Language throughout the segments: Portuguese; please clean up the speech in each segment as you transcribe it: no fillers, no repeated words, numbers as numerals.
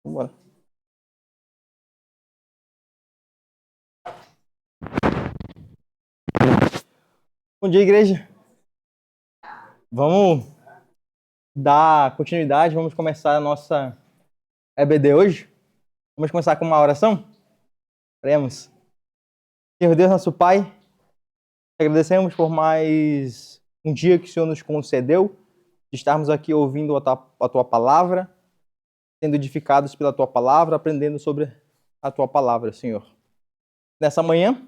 Vambora. Bom dia, igreja. Vamos dar continuidade, vamos começar a nossa EBD hoje. Vamos começar com uma oração? Oremos. Senhor Deus, nosso Pai, te agradecemos por mais um dia que o Senhor nos concedeu, de estarmos aqui ouvindo a Tua palavra, sendo edificados pela Tua palavra, aprendendo sobre a Tua palavra, Senhor. Nessa manhã,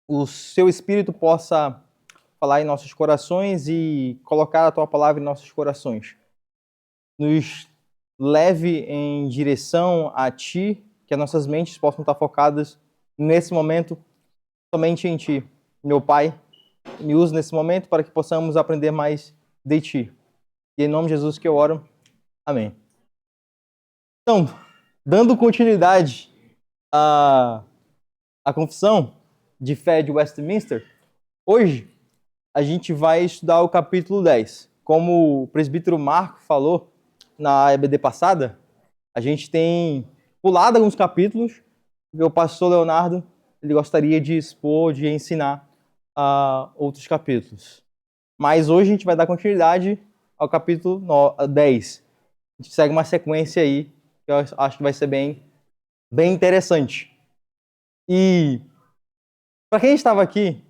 o Seu Espírito possa falar em nossos corações e colocar a Tua palavra em nossos corações. Nos leve em direção a Ti, que as nossas mentes possam estar focadas nesse momento somente em Ti. Meu Pai, me use nesse momento para que possamos aprender mais de Ti. E em nome de Jesus que eu oro. Amém. Então, dando continuidade à confissão de fé de Westminster, hoje a gente vai estudar o capítulo 10. Como o presbítero Marco falou na EBD passada, a gente tem pulado alguns capítulos, porque o pastor Leonardo ele gostaria de expor, de ensinar outros capítulos. Mas hoje a gente vai dar continuidade ao capítulo 10. A gente segue uma sequência aí, que eu acho que vai ser bem interessante. E para quem estava aqui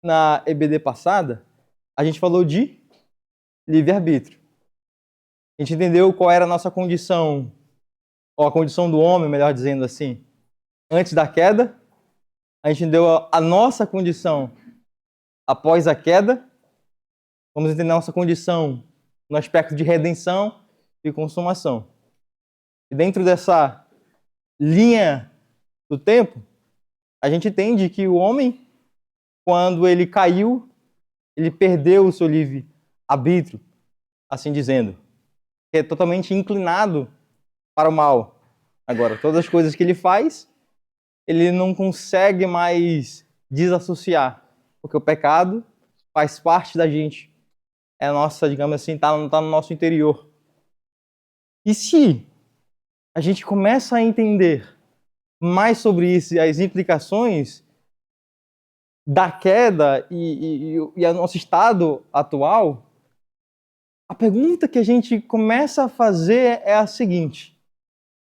na EBD passada, a gente falou de livre-arbítrio. A gente entendeu qual era a nossa condição, ou a condição do homem, melhor dizendo assim, antes da queda. A gente entendeu a nossa condição após a queda. Vamos entender a nossa condição no aspecto de redenção e consumação. E dentro dessa linha do tempo, a gente entende que o homem, quando ele caiu, ele perdeu o seu livre-arbítrio, assim dizendo. É totalmente inclinado para o mal. Agora, todas as coisas que ele faz, ele não consegue mais desassociar, porque o pecado faz parte da gente. É a nossa, digamos assim, tá no nosso interior. E se a gente começa a entender mais sobre isso e as implicações da queda e o nosso estado atual, a pergunta que a gente começa a fazer é a seguinte: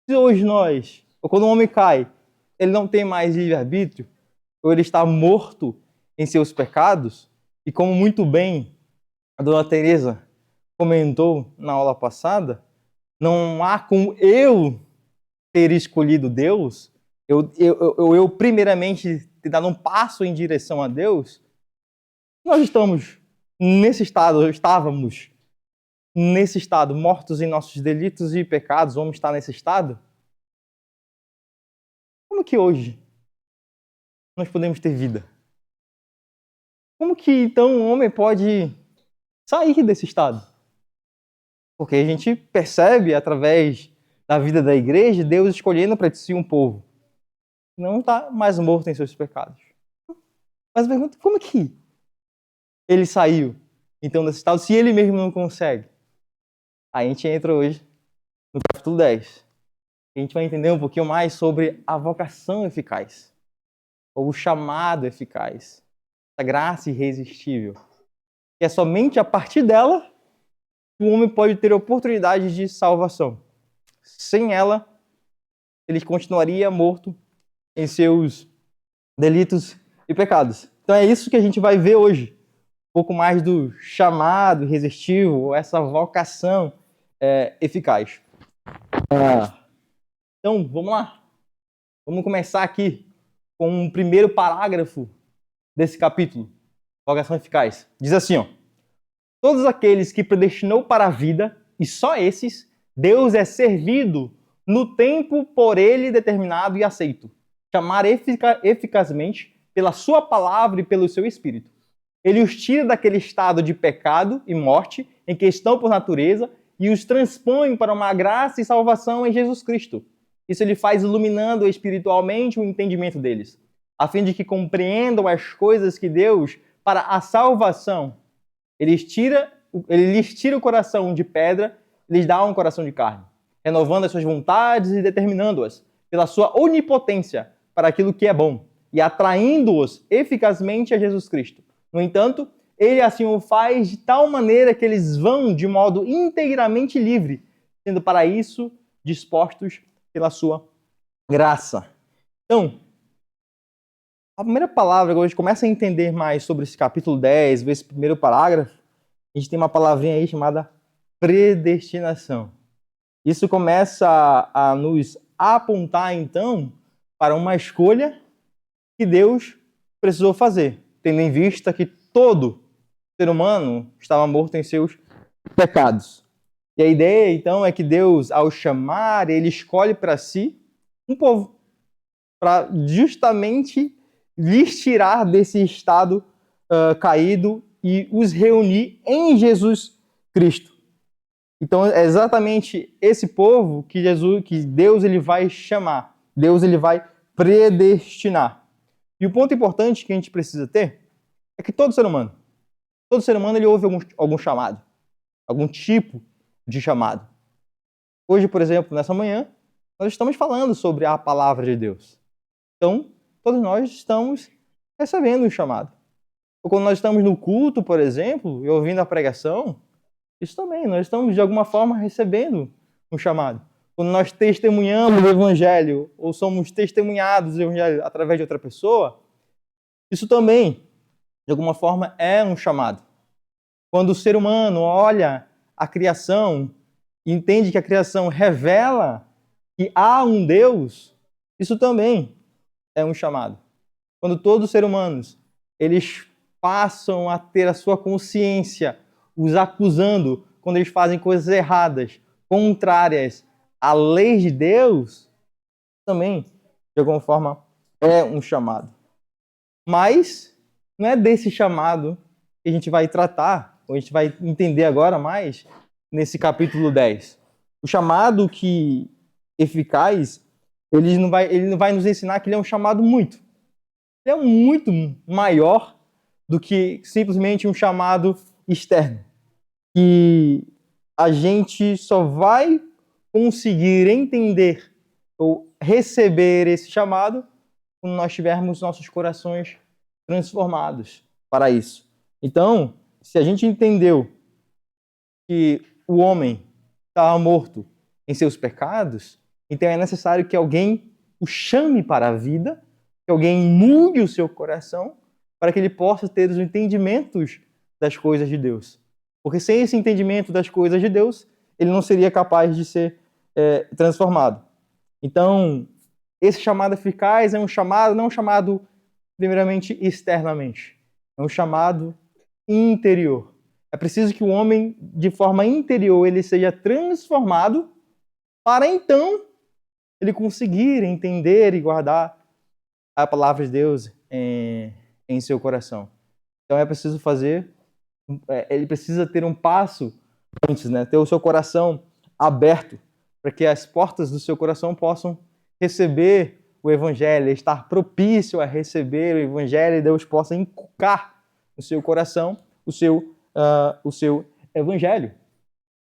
se hoje nós, ou quando o homem cai, ele não tem mais livre-arbítrio, ou ele está morto em seus pecados, e como muito bem a dona Teresa comentou na aula passada, não há como eu ter escolhido Deus, eu primeiramente ter dado um passo em direção a Deus. Nós estávamos nesse estado, mortos em nossos delitos e pecados, vamos estar nesse estado? Como que hoje nós podemos ter vida? Como que então o homem pode sair desse estado? Porque a gente percebe através da vida da igreja, Deus escolhendo para si um povo que não está mais morto em seus pecados. Mas a pergunta, como que ele saiu então desse estado se ele mesmo não consegue? Aí a gente entra hoje no capítulo 10. A gente vai entender um pouquinho mais sobre a vocação eficaz, ou o chamado eficaz, a graça irresistível. Que é somente a partir dela que o homem pode ter oportunidade de salvação. Sem ela, ele continuaria morto em seus delitos e pecados. Então é isso que a gente vai ver hoje. Um pouco mais do chamado irresistível, essa vocação eficaz. Então, vamos lá. Vamos começar aqui com o primeiro parágrafo desse capítulo, vocação eficaz. Diz assim, ó: todos aqueles que predestinou para a vida, e só esses, Deus é servido no tempo por ele determinado e aceito, chamar eficazmente pela sua palavra e pelo seu espírito. Ele os tira daquele estado de pecado e morte em que estão por natureza e os transpõe para uma graça e salvação em Jesus Cristo. Isso ele faz iluminando espiritualmente o entendimento deles, a fim de que compreendam as coisas que Deus para a salvação, ele lhes tira o coração de pedra e lhes dá um coração de carne, renovando as suas vontades e determinando-as pela sua onipotência para aquilo que é bom e atraindo-os eficazmente a Jesus Cristo. No entanto, ele assim o faz de tal maneira que eles vão de modo inteiramente livre, sendo para isso dispostos pela sua graça. Então, a primeira palavra, quando a gente começa a entender mais sobre esse capítulo 10, ver esse primeiro parágrafo, a gente tem uma palavrinha aí chamada predestinação. Isso começa a nos apontar, então, para uma escolha que Deus precisou fazer, tendo em vista que todo ser humano estava morto em seus pecados. E a ideia, então, é que Deus, ao chamar, ele escolhe para si um povo, para justamente lhes tirar desse estado caído e os reunir em Jesus Cristo. Então, é exatamente esse povo que Deus ele vai chamar, Deus ele vai predestinar. E o ponto importante que a gente precisa ter é que todo ser humano ele ouve algum chamado, algum tipo de chamado. Hoje, por exemplo, nessa manhã, nós estamos falando sobre a palavra de Deus. Então, todos nós estamos recebendo um chamado. Ou quando nós estamos no culto, por exemplo, e ouvindo a pregação, isso também, nós estamos de alguma forma recebendo um chamado. Quando nós testemunhamos o Evangelho, ou somos testemunhados do Evangelho através de outra pessoa, isso também, de alguma forma, é um chamado. Quando o ser humano olha a criação e entende que a criação revela que há um Deus, isso também é um chamado. Quando todos os seres humanos eles passam a ter a sua consciência os acusando quando eles fazem coisas erradas, contrárias à lei de Deus, também, de alguma forma, é um chamado. Mas não é desse chamado que a gente vai tratar, ou a gente vai entender agora mais nesse capítulo 10. O chamado que eficaz, ele não vai nos ensinar que ele é um chamado muito. Ele é muito maior do que simplesmente um chamado externo. E a gente só vai conseguir entender ou receber esse chamado quando nós tivermos nossos corações transformados para isso. Então, se a gente entendeu que o homem estava morto em seus pecados, então é necessário que alguém o chame para a vida, que alguém mude o seu coração para que ele possa ter os entendimentos das coisas de Deus. Porque sem esse entendimento das coisas de Deus, ele não seria capaz de ser transformado. Então, esse chamado eficaz é um chamado, não um chamado primeiramente externamente, é um chamado interior. É preciso que o homem, de forma interior, ele seja transformado para então ele conseguir entender e guardar a palavra de Deus em seu coração. Então é preciso ele precisa ter um passo antes, né? Ter o seu coração aberto para que as portas do seu coração possam receber o Evangelho, estar propício a receber o Evangelho e Deus possa inculcar no seu coração o seu Evangelho.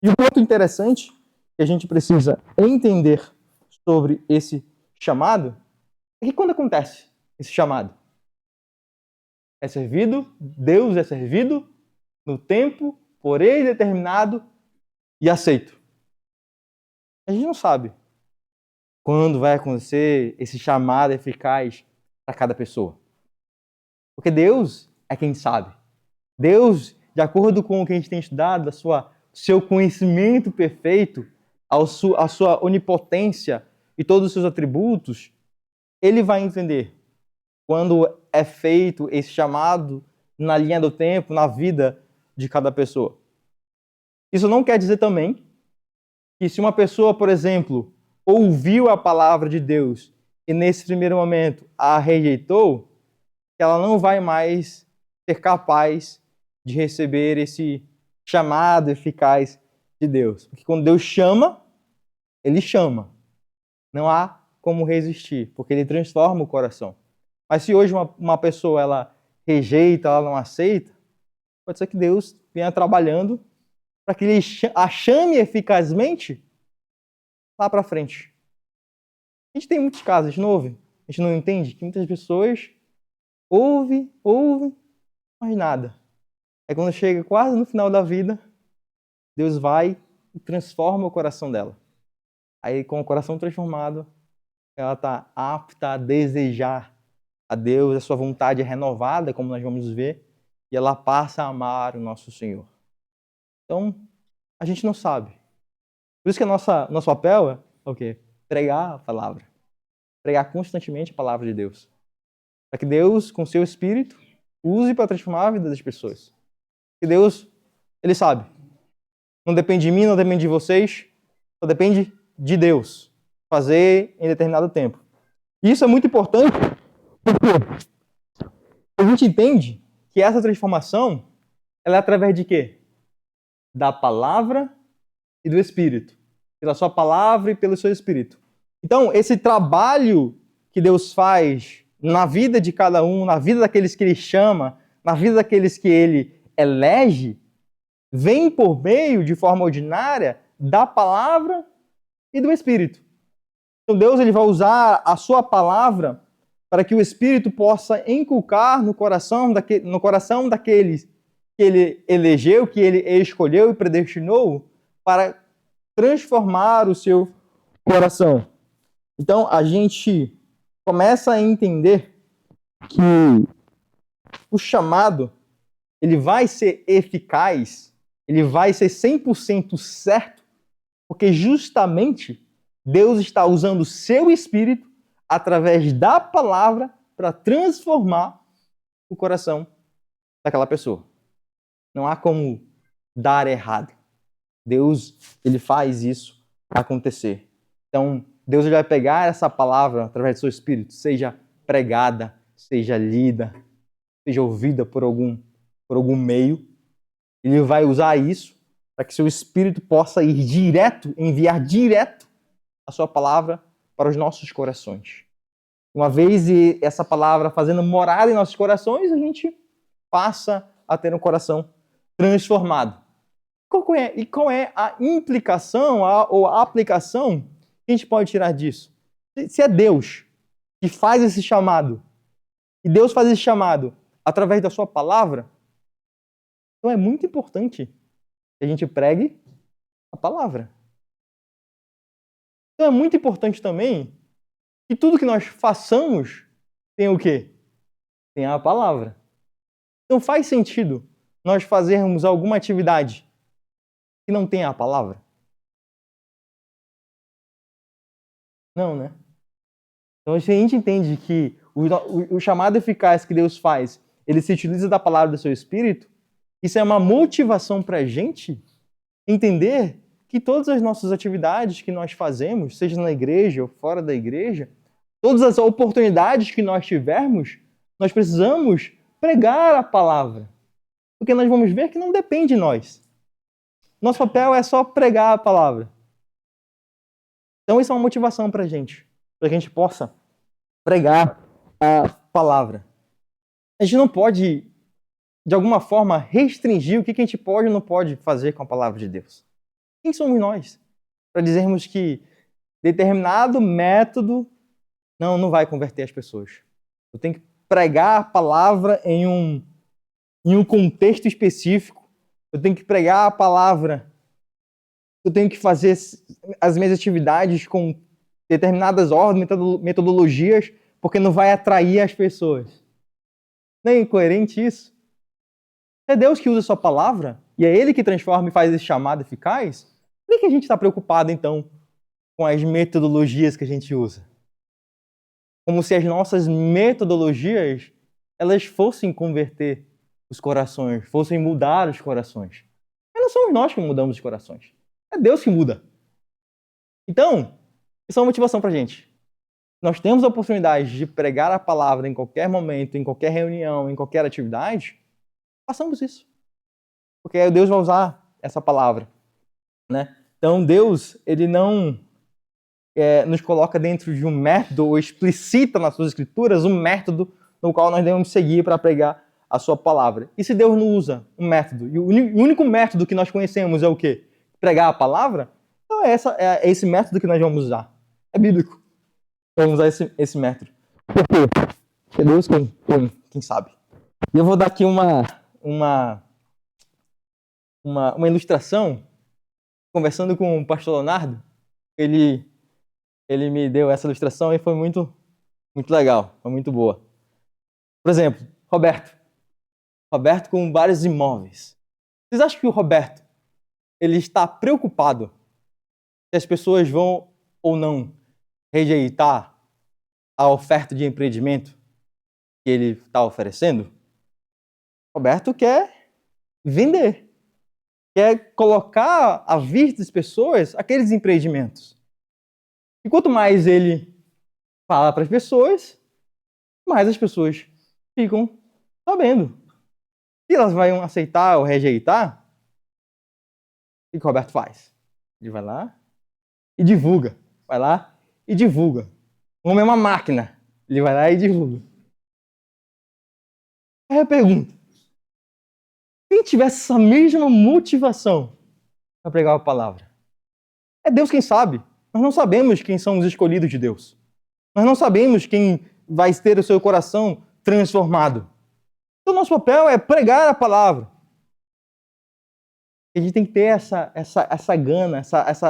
E um ponto interessante que a gente precisa entender sobre esse chamado é que quando acontece esse chamado? Deus é servido no tempo por ele determinado e aceito. A gente não sabe quando vai acontecer esse chamado eficaz para cada pessoa. Porque Deus é quem sabe. Deus, de acordo com o que a gente tem estudado, seu conhecimento perfeito, a sua onipotência e todos os seus atributos, ele vai entender quando é feito esse chamado na linha do tempo, na vida de cada pessoa. Isso não quer dizer também que se uma pessoa, por exemplo, ouviu a palavra de Deus e nesse primeiro momento a rejeitou, que ela não vai mais ser capaz de receber esse chamado eficaz de Deus. Porque quando Deus chama, ele chama. Não há como resistir, porque ele transforma o coração. Mas se hoje uma pessoa ela rejeita, ela não aceita, pode ser que Deus venha trabalhando para que ele a chame eficazmente lá para frente. A gente tem muitos casos, a gente não ouve, a gente não entende que muitas pessoas ouvem, mas nada. Aí quando chega quase no final da vida, Deus vai e transforma o coração dela. Aí com o coração transformado, ela está apta a desejar a Deus, a sua vontade é renovada, como nós vamos ver, e ela passa a amar o nosso Senhor. Então, a gente não sabe. Por isso que nosso papel é o quê? Pregar a palavra. Pregar constantemente a palavra de Deus. Para que Deus, com seu Espírito, use para transformar a vida das pessoas. Que Deus, Ele sabe. Não depende de mim, não depende de vocês, só depende de Deus fazer em determinado tempo. E isso é muito importante porque a gente entende que essa transformação ela é através de quê? Da palavra e do Espírito. Pela sua palavra e pelo seu Espírito. Então, esse trabalho que Deus faz na vida de cada um, na vida daqueles que Ele chama, na vida daqueles que Ele elege, vem por meio, de forma ordinária, da palavra e do Espírito. Então Deus ele vai usar a sua palavra para que o Espírito possa inculcar no coração daqueles que Ele elegeu, que Ele escolheu e predestinou para transformar o seu coração. Então a gente começa a entender que o chamado ele vai ser eficaz, ele vai ser 100% certo, porque justamente Deus está usando o seu Espírito através da palavra para transformar o coração daquela pessoa. Não há como dar errado. Deus, ele faz isso acontecer. Então, Deus ele vai pegar essa palavra através do seu Espírito, seja pregada, seja lida, seja ouvida por algum meio. Ele vai usar isso para que seu Espírito possa ir direto, enviar direto a sua palavra para os nossos corações. Uma vez essa palavra fazendo morada em nossos corações, a gente passa a ter um coração transformado. Qual é a implicação ou a aplicação que a gente pode tirar disso? Se é Deus que faz esse chamado, e Deus faz esse chamado através da sua palavra, então é muito importante que a gente pregue a palavra. Então é muito importante também que tudo que nós façamos tenha o quê? Tenha a palavra. Então faz sentido nós fazermos alguma atividade que não tenha a palavra? Não, né? Então se a gente entende que o chamado eficaz que Deus faz, ele se utiliza da palavra do seu Espírito, isso é uma motivação para a gente entender que todas as nossas atividades que nós fazemos, seja na igreja ou fora da igreja, todas as oportunidades que nós tivermos, nós precisamos pregar a palavra. Porque nós vamos ver que não depende de nós. Nosso papel é só pregar a palavra. Então isso é uma motivação para a gente possa pregar a palavra. A gente não pode, de alguma forma, restringir o que a gente pode ou não pode fazer com a palavra de Deus. Quem somos nós para dizermos que determinado método não vai converter as pessoas? Eu tenho que pregar a palavra em um contexto específico. Eu tenho que pregar a palavra. Eu tenho que fazer as minhas atividades com determinadas ordens, metodologias, porque não vai atrair as pessoas. Não é incoerente isso? É Deus que usa a sua palavra e é Ele que transforma e faz esse chamado eficaz? Por que a gente está preocupado, então, com as metodologias que a gente usa? Como se as nossas metodologias elas fossem converter os corações, fossem mudar os corações. Mas não somos nós que mudamos os corações. É Deus que muda. Então, isso é uma motivação para a gente. Nós temos a oportunidade de pregar a palavra em qualquer momento, em qualquer reunião, em qualquer atividade, façamos isso. Porque Deus vai usar essa palavra, né? Então, Deus, ele não nos coloca dentro de um método ou explicita nas suas escrituras um método no qual nós devemos seguir para pregar a sua palavra. E se Deus não usa um método, e o único método que nós conhecemos é o quê? Pregar a palavra, então é esse método que nós vamos usar. É bíblico. Vamos usar esse método. Por quê? Porque Deus quem sabe. E eu vou dar aqui uma ilustração, conversando com o pastor Leonardo. Ele me deu essa ilustração e foi muito legal, foi muito boa. Por exemplo, Roberto com vários imóveis. Vocês acham que o Roberto ele está preocupado se as pessoas vão ou não rejeitar a oferta de empreendimento que ele está oferecendo? Roberto quer vender, quer colocar à vista das pessoas aqueles empreendimentos. E quanto mais ele fala para as pessoas, mais as pessoas ficam sabendo. Se elas vão aceitar ou rejeitar, o que o Roberto faz? Ele vai lá e divulga. Vai lá e divulga. O homem é uma máquina. Ele vai lá e divulga. Aí eu pergunto, quem tivesse essa mesma motivação para pregar a palavra? É Deus quem sabe. Nós não sabemos quem são os escolhidos de Deus. Nós não sabemos quem vai ter o seu coração transformado. Então, nosso papel é pregar a palavra. A gente tem que ter essa gana,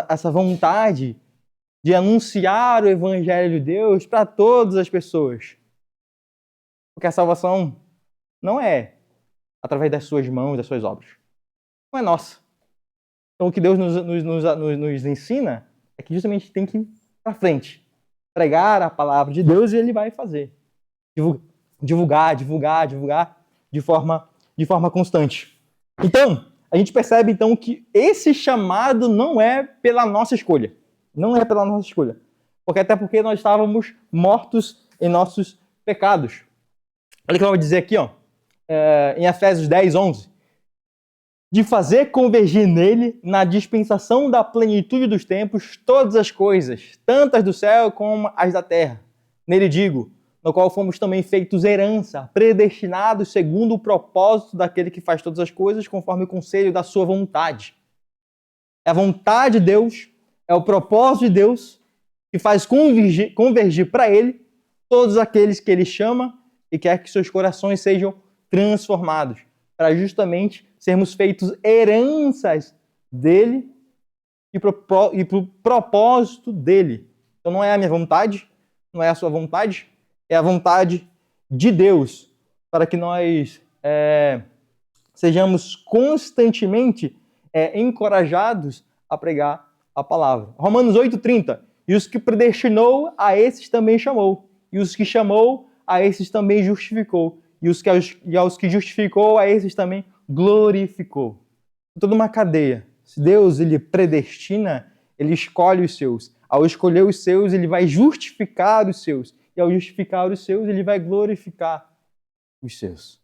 essa vontade de anunciar o Evangelho de Deus para todas as pessoas. Porque a salvação não é através das suas mãos, das suas obras. Não é nossa. Então, o que Deus nos ensina é que justamente tem que ir para frente. Pregar a palavra de Deus e Ele vai fazer. Divulgar de forma constante. Então, a gente percebe então que esse chamado não é pela nossa escolha. Não é pela nossa escolha. Até porque nós estávamos mortos em nossos pecados. Olha o que eu vou dizer aqui, em Efésios 10, 11. De fazer convergir nele, na dispensação da plenitude dos tempos, todas as coisas, tantas do céu como as da terra. Nele digo, no qual fomos também feitos herança, predestinados segundo o propósito daquele que faz todas as coisas, conforme o conselho da sua vontade. É a vontade de Deus, é o propósito de Deus, que faz convergir para Ele todos aqueles que Ele chama e quer que seus corações sejam transformados, para justamente sermos feitos heranças dEle e para o propósito dEle. Então não é a minha vontade, não é a sua vontade, é a vontade de Deus, para que nós sejamos constantemente encorajados a pregar a palavra. Romanos 8,30. E os que predestinou, a esses também chamou. E os que chamou, a esses também justificou. E aos que justificou, a esses também glorificou. Toda uma cadeia. Se Deus ele predestina, Ele escolhe os seus. Ao escolher os seus, Ele vai justificar os seus. E ao justificar os seus, Ele vai glorificar os seus.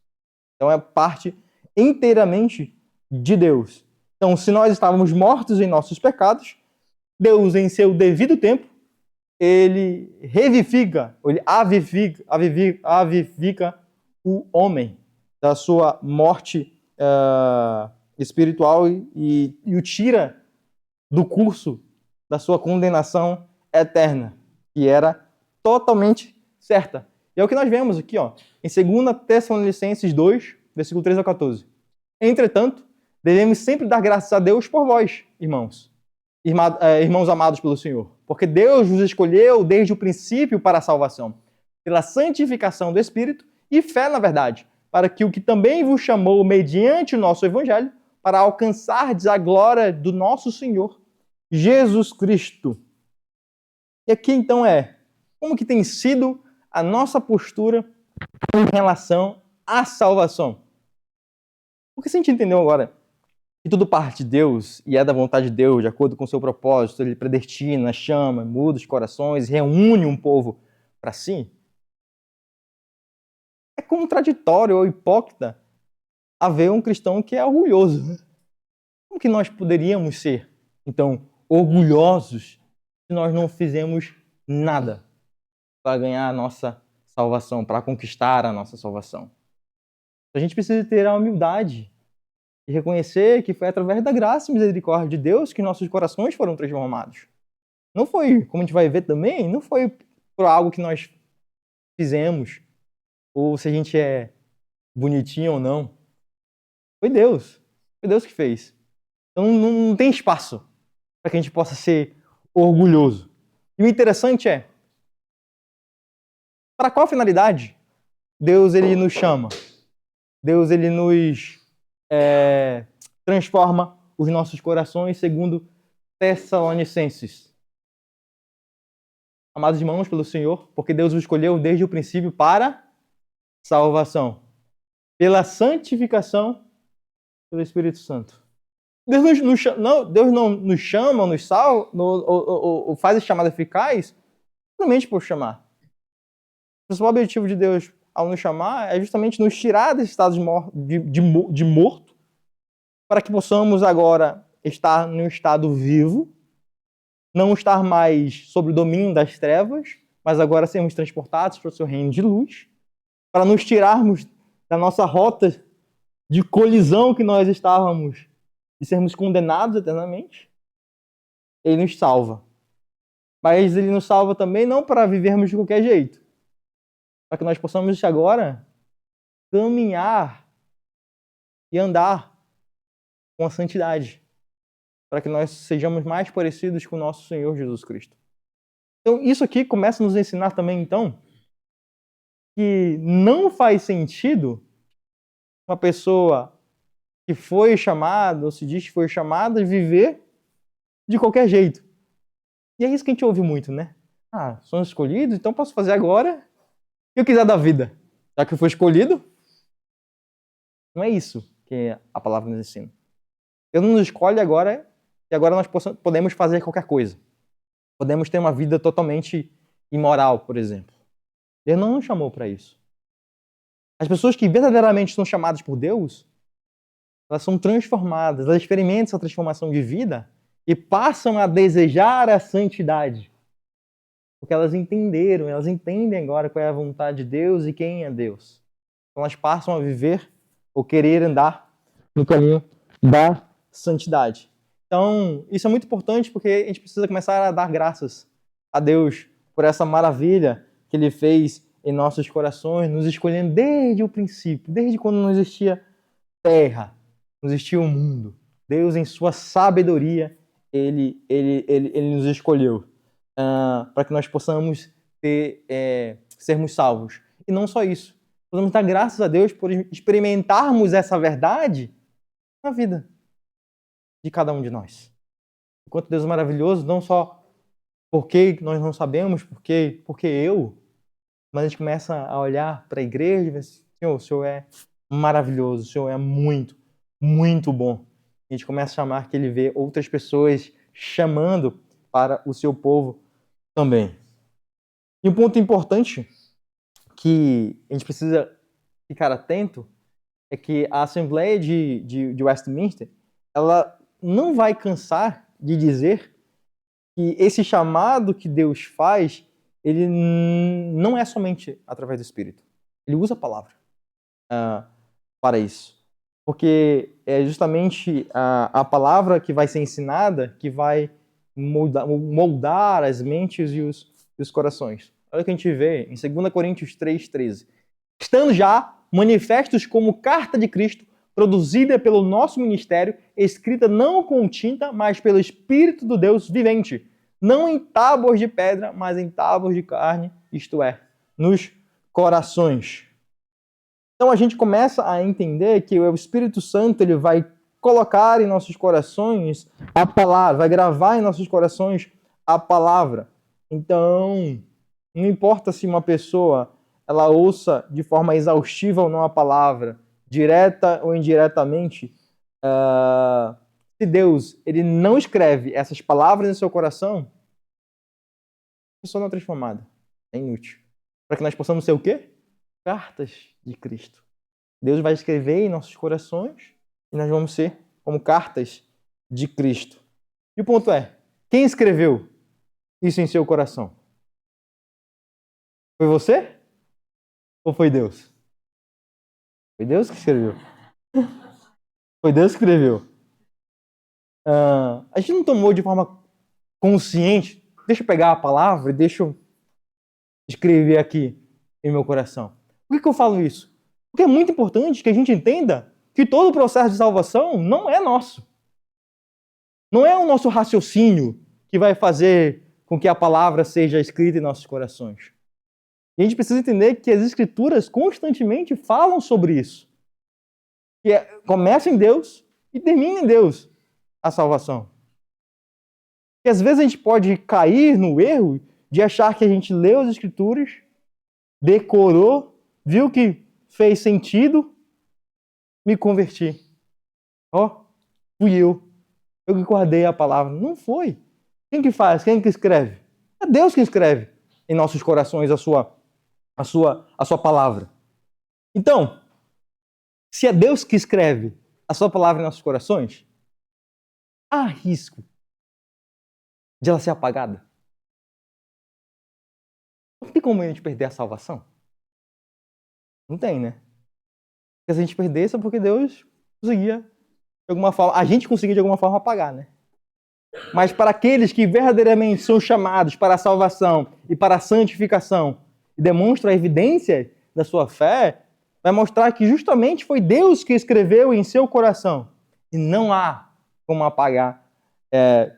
Então é parte inteiramente de Deus. Então, se nós estávamos mortos em nossos pecados, Deus, em seu devido tempo, Ele revivifica, Ele avivifica o homem da sua morte espiritual e o tira do curso da sua condenação eterna, que era totalmente certa. E é o que nós vemos aqui, em 2 Tessalonicenses 2, versículo 13 a 14. Entretanto, devemos sempre dar graças a Deus por vós, irmãos amados pelo Senhor, porque Deus vos escolheu desde o princípio para a salvação, pela santificação do Espírito e fé na verdade, para que o que também vos chamou mediante o nosso Evangelho, para alcançardes a glória do nosso Senhor Jesus Cristo. E aqui então como que tem sido a nossa postura em relação à salvação? Porque se a gente entendeu agora que tudo parte de Deus e é da vontade de Deus, de acordo com o seu propósito, Ele predestina, chama, muda os corações, reúne um povo para si, é contraditório ou hipócrita haver um cristão que é orgulhoso. Como que nós poderíamos ser, então, orgulhosos se nós não fizemos nada para ganhar a nossa salvação, para conquistar a nossa salvação? A gente precisa ter a humildade e reconhecer que foi através da graça e misericórdia de Deus que nossos corações foram transformados. Não foi, como a gente vai ver também, não foi por algo que nós fizemos, ou se a gente é bonitinho ou não. Foi Deus. Foi Deus que fez. Então não tem espaço para que a gente possa ser orgulhoso. E o interessante é, para qual finalidade Deus ele nos chama? Deus ele nos transforma os nossos corações segundo Tessalonicenses. Amados irmãos pelo Senhor, porque Deus o escolheu desde o princípio para salvação, pela santificação pelo Espírito Santo. Deus não nos chama, nos salva, ou faz a chamada eficaz, somente por chamar. O principal objetivo de Deus ao nos chamar é justamente nos tirar desse estado de morto, para que possamos agora estar num estado vivo, não estar mais sob o domínio das trevas, mas agora sermos transportados para o seu reino de luz, para nos tirarmos da nossa rota de colisão que nós estávamos, de sermos condenados eternamente. Ele nos salva. Mas ele nos salva também não para vivermos de qualquer jeito, para que nós possamos agora caminhar e andar com a santidade, para que nós sejamos mais parecidos com o nosso Senhor Jesus Cristo. Então, isso aqui começa a nos ensinar também, então, que não faz sentido uma pessoa que foi chamada, ou se diz que foi chamada, viver de qualquer jeito. E é isso que a gente ouve muito, né? Ah, somos escolhidos, então posso fazer agora o que eu quiser da vida. Já que eu fui escolhido, não é isso que a palavra nos ensina. Deus não nos escolhe agora, e agora nós podemos fazer qualquer coisa. Podemos ter uma vida totalmente imoral, por exemplo. Deus não nos chamou para isso. As pessoas que verdadeiramente são chamadas por Deus, elas são transformadas, elas experimentam essa transformação de vida e passam a desejar a santidade. Porque elas entenderam, elas entendem agora qual é a vontade de Deus e quem é Deus. Então elas passam a viver ou querer andar no caminho da santidade. Então, isso é muito importante porque a gente precisa começar a dar graças a Deus por essa maravilha que Ele fez em nossos corações, nos escolhendo desde o princípio, desde quando não existia terra, não existia o mundo. Deus, em sua sabedoria, Ele nos escolheu para que nós possamos sermos salvos. E não só isso, podemos dar graças a Deus por experimentarmos essa verdade na vida de cada um de nós. Enquanto Deus é maravilhoso, não só porque nós não sabemos, porque eu, mas a gente começa a olhar para a igreja e ver assim, Senhor, o Senhor é maravilhoso, o Senhor é muito, muito bom. A gente começa a chamar que Ele vê outras pessoas chamando para o seu povo também. E um ponto importante que a gente precisa ficar atento é que a Assembleia de Westminster, ela não vai cansar de dizer que esse chamado que Deus faz, ele não é somente através do Espírito. Ele usa a palavra para isso. Porque é justamente a palavra que vai ser ensinada que vai moldar as mentes e os corações. Olha o que a gente vê em 2 Coríntios 3:13. Estando já manifestos como carta de Cristo, produzida pelo nosso ministério, escrita não com tinta, mas pelo Espírito do Deus vivente, não em tábuas de pedra, mas em tábuas de carne, isto é, nos corações. Então a gente começa a entender que o Espírito Santo ele vai colocar em nossos corações a palavra, vai gravar em nossos corações a palavra. Então, não importa se uma pessoa ela ouça de forma exaustiva ou não a palavra, direta ou indiretamente, se Deus ele não escreve essas palavras em seu coração, a pessoa não é transformada. É inútil. Para que nós possamos ser o quê? Cartas de Cristo. Deus vai escrever em nossos corações e nós vamos ser como cartas de Cristo. E o ponto é, quem escreveu isso em seu coração? Foi você? Ou foi Deus? Foi Deus que escreveu. Foi Deus que escreveu. A gente não tomou de forma consciente. Deixa eu pegar a palavra e deixa eu escrever aqui em meu coração. Por que eu falo isso? Porque é muito importante que a gente entenda que todo o processo de salvação não é nosso. Não é o nosso raciocínio que vai fazer com que a palavra seja escrita em nossos corações. E a gente precisa entender que as Escrituras constantemente falam sobre isso. Que começa em Deus e termina em Deus a salvação. E às vezes a gente pode cair no erro de achar que a gente leu as Escrituras, decorou, viu que fez sentido, me converti. Fui eu. Eu que guardei a palavra. Não foi. Quem que faz? Quem que escreve? É Deus que escreve em nossos corações a sua palavra. Então, se é Deus que escreve a sua palavra em nossos corações, há risco de ela ser apagada. Não tem como a gente perder a salvação? Não tem, né? Porque se a gente perdesse é porque Deus conseguia, de alguma forma, a gente conseguia de alguma forma apagar, né? Mas para aqueles que verdadeiramente são chamados para a salvação e para a santificação e demonstram a evidência da sua fé, vai mostrar que justamente foi Deus que escreveu em seu coração. E não há como apagar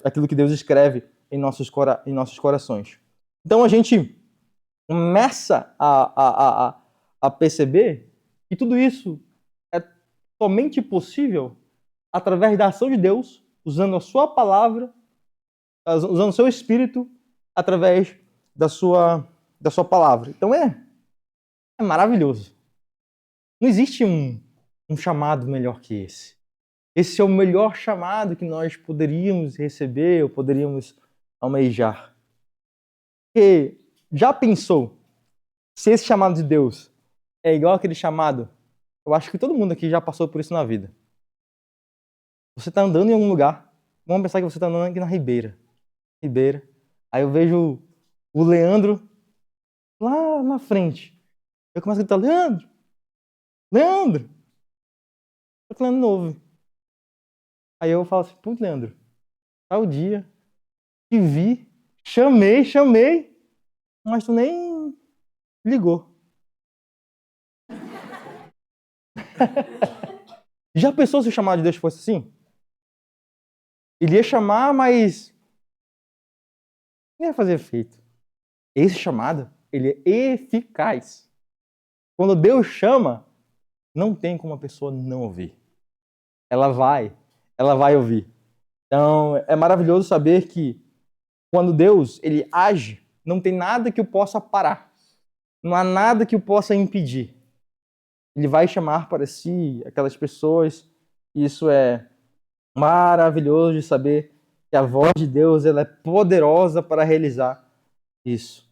aquilo que Deus escreve em nossos corações. Então a gente começa a perceber que tudo isso é somente possível através da ação de Deus, usando a sua palavra, usando o seu espírito, através da sua palavra. Então é maravilhoso. Não existe um chamado melhor que esse. Esse é o melhor chamado que nós poderíamos receber ou poderíamos almejar. Porque já pensou se esse chamado de Deus é igual aquele chamado? Eu acho que todo mundo aqui já passou por isso na vida. Você está andando em algum lugar, vamos pensar que você está andando aqui na Ribeira. Aí eu vejo o Leandro lá na frente. Eu começo a gritar, Leandro! Só que o Leandro não ouve. Aí eu falo assim, putz, Leandro, tal dia, te vi, chamei, mas tu nem ligou. Já pensou se o chamado de Deus fosse assim? Ele ia chamar, mas não ia fazer efeito. Esse chamado, ele é eficaz. Quando Deus chama, não tem como a pessoa não ouvir. Ela vai ouvir. Então, é maravilhoso saber que quando Deus ele age, não tem nada que o possa parar. Não há nada que o possa impedir. Ele vai chamar para si aquelas pessoas. Isso é maravilhoso de saber que a voz de Deus ela é poderosa para realizar isso.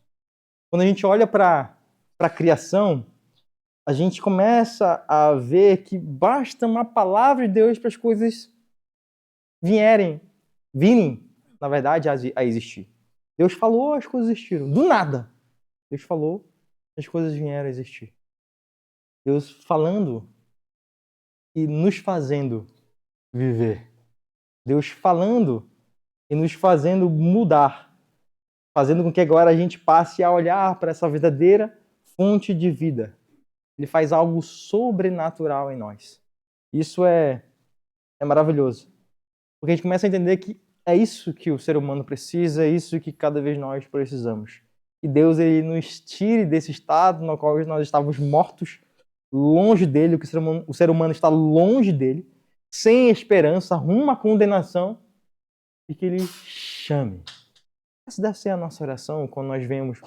Quando a gente olha para a criação, a gente começa a ver que basta uma palavra de Deus para as coisas virem, na verdade, a existir. Deus falou, as coisas existiram. Do nada. Deus falou, as coisas vieram a existir. Deus falando e nos fazendo viver. Deus falando e nos fazendo mudar. Fazendo com que agora a gente passe a olhar para essa verdadeira fonte de vida. Ele faz algo sobrenatural em nós. Isso é maravilhoso. Porque a gente começa a entender que é isso que o ser humano precisa, é isso que cada vez nós precisamos. E Deus ele nos tire desse estado no qual nós estávamos mortos, longe dele, que o ser humano está longe dele, sem esperança, rumo à condenação, e que ele chame. Essa deve ser a nossa oração quando nós vemos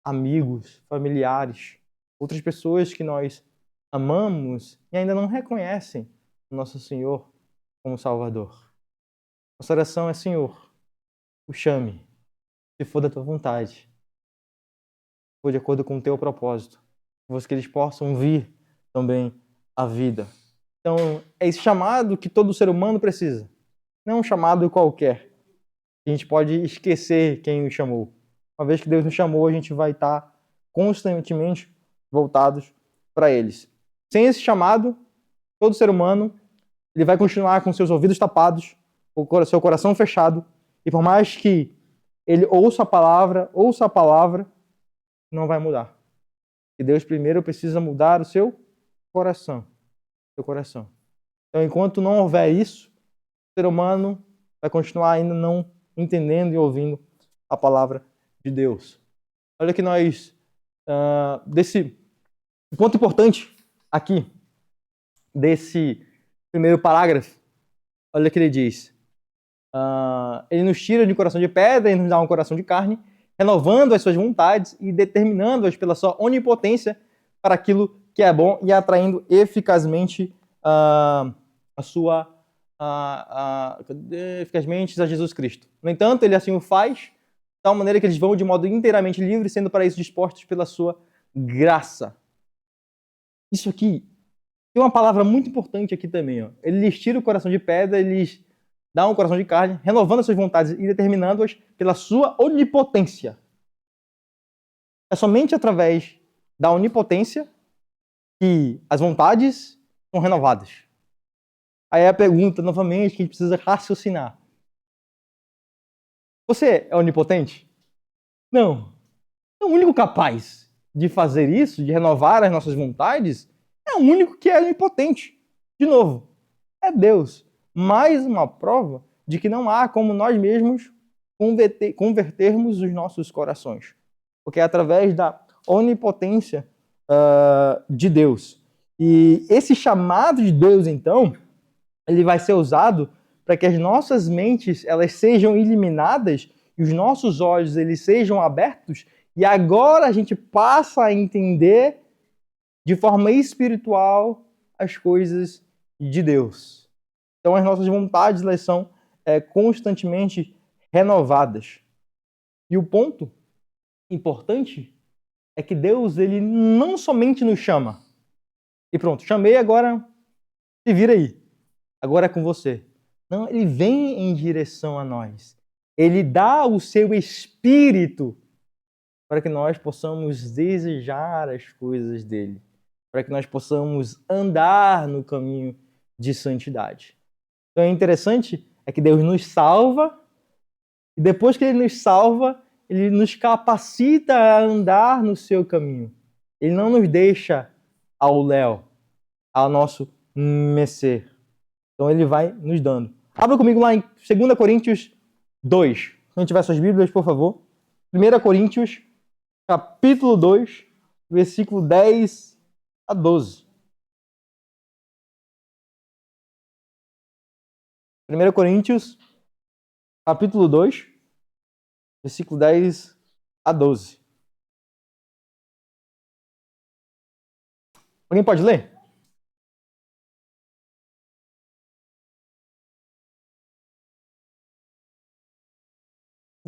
amigos, familiares, outras pessoas que nós amamos e ainda não reconhecem o nosso Senhor como Salvador. Nossa oração é, Senhor, o chame, se for da tua vontade, se for de acordo com o teu propósito, que eles possam vir também à vida. Então, é esse chamado que todo ser humano precisa. Não é um chamado qualquer. A gente pode esquecer quem nos chamou. Uma vez que Deus nos chamou, a gente vai estar constantemente voltados para eles. Sem esse chamado, todo ser humano ele vai continuar com seus ouvidos tapados, o seu coração fechado, e por mais que ele ouça a palavra, não vai mudar. E Deus primeiro precisa mudar o seu coração. Então, enquanto não houver isso, o ser humano vai continuar ainda não entendendo e ouvindo a palavra de Deus. Olha que nós, desse ponto importante aqui, desse primeiro parágrafo, olha o que ele diz. Ele nos tira de um coração de pedra e nos dá um coração de carne, renovando as suas vontades e determinando-as pela sua onipotência para aquilo que é bom e atraindo eficazmente eficazmente a Jesus Cristo. No entanto, ele assim o faz de tal maneira que eles vão de modo inteiramente livre, sendo para isso dispostos pela sua graça. Isso aqui tem uma palavra muito importante aqui também. Ó. Ele lhes tira o coração de pedra, ele lhes dá um coração de carne, renovando as suas vontades e determinando-as pela sua onipotência. É somente através da onipotência que as vontades são renovadas. Aí é a pergunta, novamente, que a gente precisa raciocinar. Você é onipotente? Não. É o único capaz de fazer isso, de renovar as nossas vontades, é o único que é onipotente. De novo, é Deus. Mais uma prova de que não há como nós mesmos convertermos os nossos corações. Porque é através da onipotência de Deus. E esse chamado de Deus, então, ele vai ser usado para que as nossas mentes elas sejam iluminadas e os nossos olhos eles sejam abertos e agora a gente passa a entender de forma espiritual as coisas de Deus. Então as nossas vontades elas são constantemente renovadas. E o ponto importante é que Deus ele não somente nos chama e pronto, chamei agora, se vira aí. Agora é com você. Não, ele vem em direção a nós. Ele dá o seu espírito para que nós possamos desejar as coisas dele, para que nós possamos andar no caminho de santidade. Então é interessante é que Deus nos salva e depois que ele nos salva, ele nos capacita a andar no seu caminho. Ele não nos deixa ao léu, ao nosso mercê. Então ele vai nos dando. Abra comigo lá em 2 Coríntios 2. Quem tiver suas Bíblias, por favor. 1 Coríntios, capítulo 2, versículo 10 a 12. 1 Coríntios, capítulo 2, versículo 10 a 12. Alguém pode ler?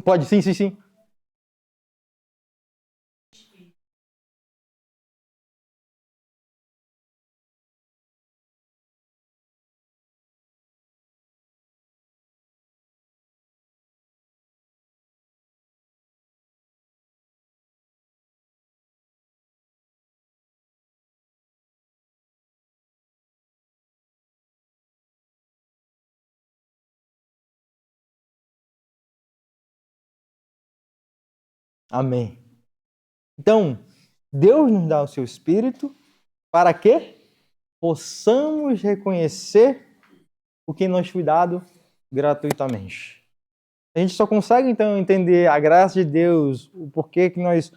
Pode, sim, sim, sim. Amém. Então, Deus nos dá o seu Espírito para que possamos reconhecer o que nos foi dado gratuitamente. A gente só consegue, então, entender a graça de Deus, o porquê que nós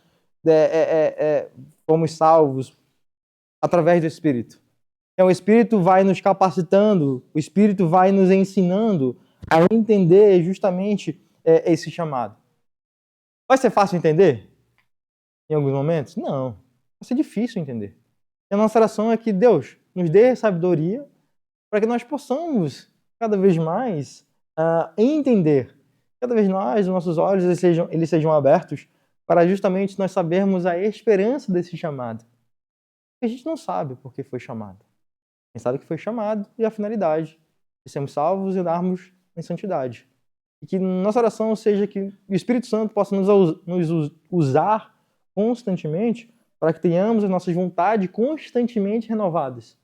fomos salvos através do Espírito. Então, o Espírito vai nos capacitando, o Espírito vai nos ensinando a entender justamente esse chamado. Vai ser fácil entender? Em alguns momentos? Não. Vai ser difícil entender. E a nossa oração é que Deus nos dê sabedoria para que nós possamos, cada vez mais, entender. Cada vez mais, os nossos olhos eles sejam abertos para justamente nós sabermos a esperança desse chamado. A gente não sabe por que foi chamado. A gente sabe que foi chamado e a finalidade de sermos salvos e andarmos em santidade. E que nossa oração seja que o Espírito Santo possa nos usar constantemente para que tenhamos as nossas vontades constantemente renovadas,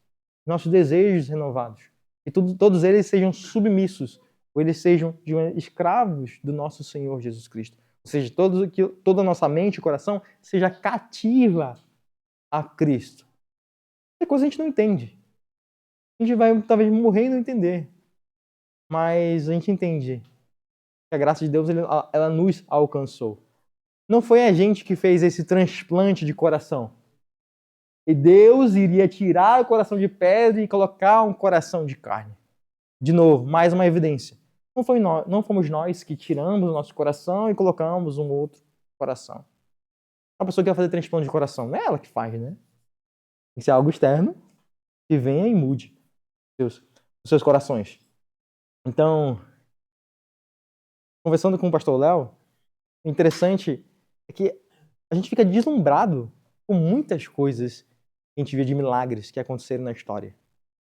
nossos desejos renovados, e todos eles sejam submissos, ou eles sejam escravos do nosso Senhor Jesus Cristo. Ou seja, toda a nossa mente e coração seja cativa a Cristo. Essa coisa a gente não entende. A gente vai talvez morrer e não entender. Mas a gente entende que a graça de Deus ela nos alcançou. Não foi a gente que fez esse transplante de coração. E Deus iria tirar o coração de pedra e colocar um coração de carne. De novo, mais uma evidência. Não fomos nós que tiramos o nosso coração e colocamos um outro coração. A pessoa que vai fazer transplante de coração, não é ela que faz, né? Tem que ser algo externo que venha e mude os seus corações. Então, conversando com o pastor Léo, o interessante é que a gente fica deslumbrado com muitas coisas que a gente vê de milagres que aconteceram na história.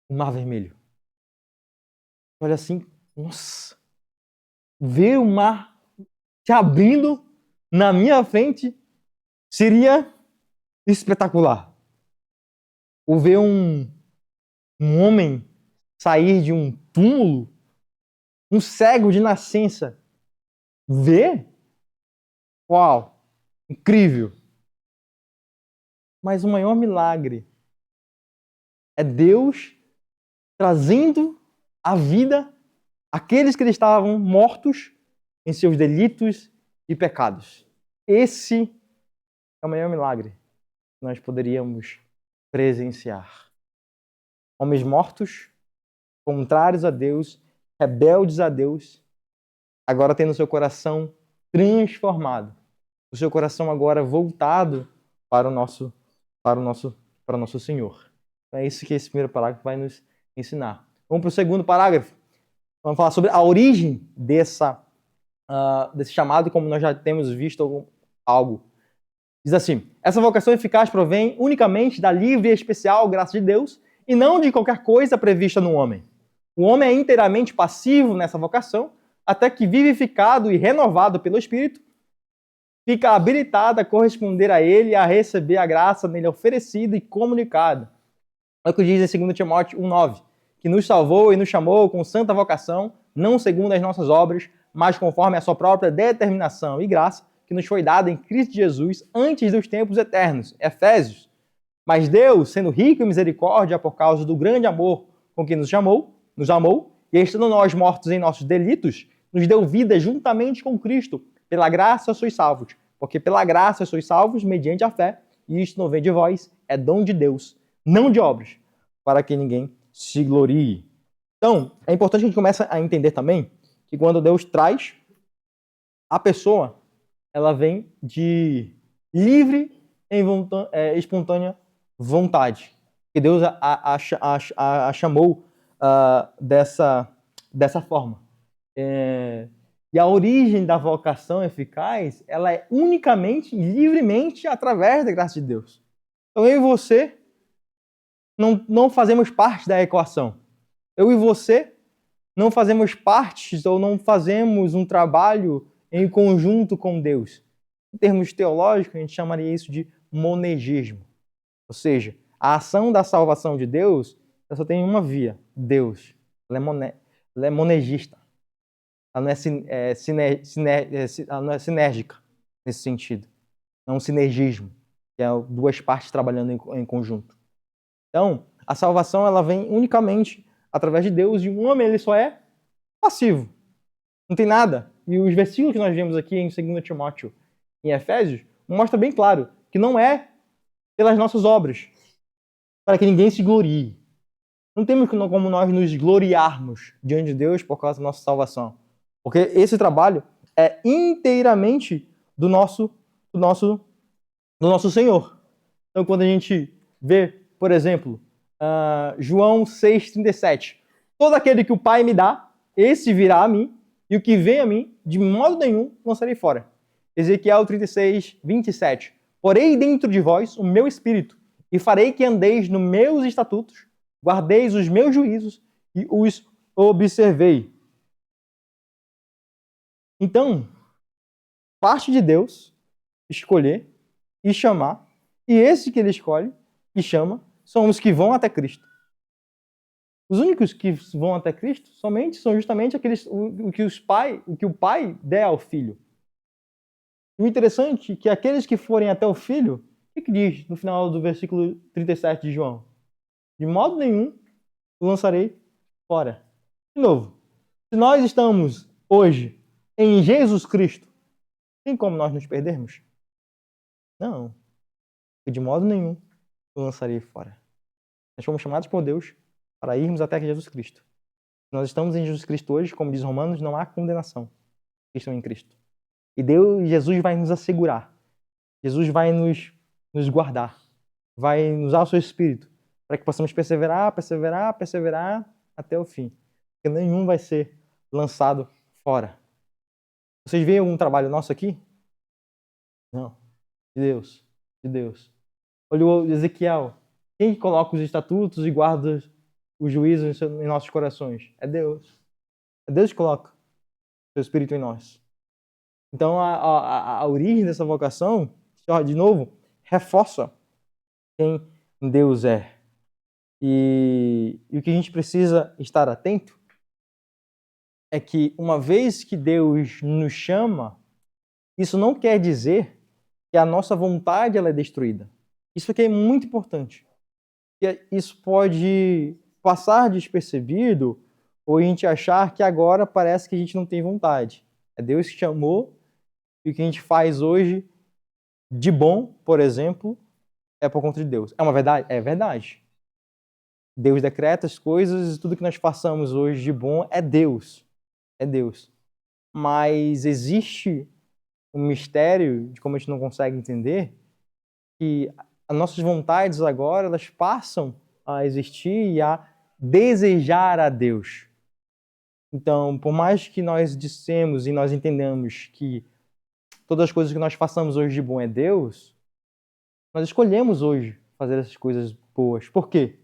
O Mar Vermelho. Olha assim, nossa, ver o mar se abrindo na minha frente seria espetacular. Ou ver um homem sair de um túmulo, um cego de nascença, ver? Uau, incrível. Mas o maior milagre é Deus trazendo à vida aqueles que estavam mortos em seus delitos e pecados. Esse é o maior milagre que nós poderíamos presenciar. Homens mortos, contrários a Deus, rebeldes a Deus, agora tendo seu coração transformado. O seu coração agora voltado para o nosso Senhor. É isso que esse primeiro parágrafo vai nos ensinar. Vamos para o segundo parágrafo. Vamos falar sobre a origem desse chamado, como nós já temos visto algo. Diz assim: essa vocação eficaz provém unicamente da livre e especial graça de Deus e não de qualquer coisa prevista no homem. O homem é inteiramente passivo nessa vocação, até que, vivificado e renovado pelo Espírito, fica habilitado a corresponder a ele e a receber a graça nele oferecida e comunicada. É o que diz em 2 Timóteo 1,9, que nos salvou e nos chamou com santa vocação, não segundo as nossas obras, mas conforme a sua própria determinação e graça, que nos foi dada em Cristo Jesus antes dos tempos eternos. Efésios. Mas Deus, sendo rico em misericórdia por causa do grande amor com que nos amou, e estando nós mortos em nossos delitos, nos deu vida juntamente com Cristo. Pela graça sois salvos, porque pela graça sois salvos mediante a fé, e isto não vem de vós, é dom de Deus, não de obras, para que ninguém se glorie. Então, é importante que a gente comece a entender também que quando Deus traz a pessoa, ela vem de livre e espontânea vontade. Que Deus a chamou dessa forma. E a origem da vocação eficaz, ela é unicamente e livremente através da graça de Deus. Então eu e você não fazemos parte da equação. Eu e você não fazemos parte ou não fazemos um trabalho em conjunto com Deus. Em termos teológicos, a gente chamaria isso de monegismo. Ou seja, a ação da salvação de Deus só tem uma via, Deus. Ela é monegista. Ela não é sinérgica nesse sentido. É um sinergismo, que é duas partes trabalhando em conjunto. Então, a salvação ela vem unicamente através de Deus, e o homem ele só é passivo. Não tem nada. E os versículos que nós vemos aqui em 2 Timóteo e em Efésios mostra bem claro que não é pelas nossas obras, para que ninguém se glorie. Não temos como nós nos gloriarmos diante de Deus por causa da nossa salvação. Porque esse trabalho é inteiramente do nosso Senhor. Então, quando a gente vê, por exemplo, João 6,37, todo aquele que o Pai me dá, esse virá a mim, e o que vem a mim, de modo nenhum, lançarei fora. Ezequiel 36:27, porei dentro de vós o meu espírito, e farei que andeis nos meus estatutos, guardeis os meus juízos e os observei. Então, parte de Deus escolher e chamar E esse que ele escolhe e chama são os que vão até Cristo. Os únicos que vão até Cristo somente são justamente aqueles o que o pai der ao filho. E o interessante é que aqueles que forem até o filho, o que diz no final do versículo 37 de João? De modo nenhum o lançarei fora. De novo, se nós estamos hoje em Jesus Cristo, tem como nós nos perdermos? Não. De modo nenhum o lançarei fora. Nós fomos chamados por Deus para irmos até Jesus Cristo. Nós estamos em Jesus Cristo hoje, como diz Romanos, não há condenação. Estão em Cristo. E Jesus vai nos assegurar. Jesus vai nos guardar. Vai nos dar o seu Espírito para que possamos perseverar até o fim. Porque nenhum vai ser lançado fora. Vocês veem algum trabalho nosso aqui? Não. De Deus. De Deus. Olha o Ezequiel. Quem coloca os estatutos e guarda os juízos em nossos corações? É Deus. É Deus que coloca o seu Espírito em nós. Então, a origem dessa vocação, de novo, reforça quem Deus é. E o que a gente precisa estar atento é que, uma vez que Deus nos chama, isso não quer dizer que a nossa vontade ela é destruída. Isso aqui é muito importante. Isso pode passar despercebido ou a gente achar que agora parece que a gente não tem vontade. É Deus que chamou e o que a gente faz hoje de bom, por exemplo, é por conta de Deus. É uma verdade? É verdade. Deus decreta as coisas e tudo que nós façamos hoje de bom é Deus. É Deus. Mas existe um mistério de como a gente não consegue entender que as nossas vontades agora elas passam a existir e a desejar a Deus. Então, por mais que nós dissemos e nós entendamos que todas as coisas que nós façamos hoje de bom é Deus, nós escolhemos hoje fazer essas coisas boas. Por quê?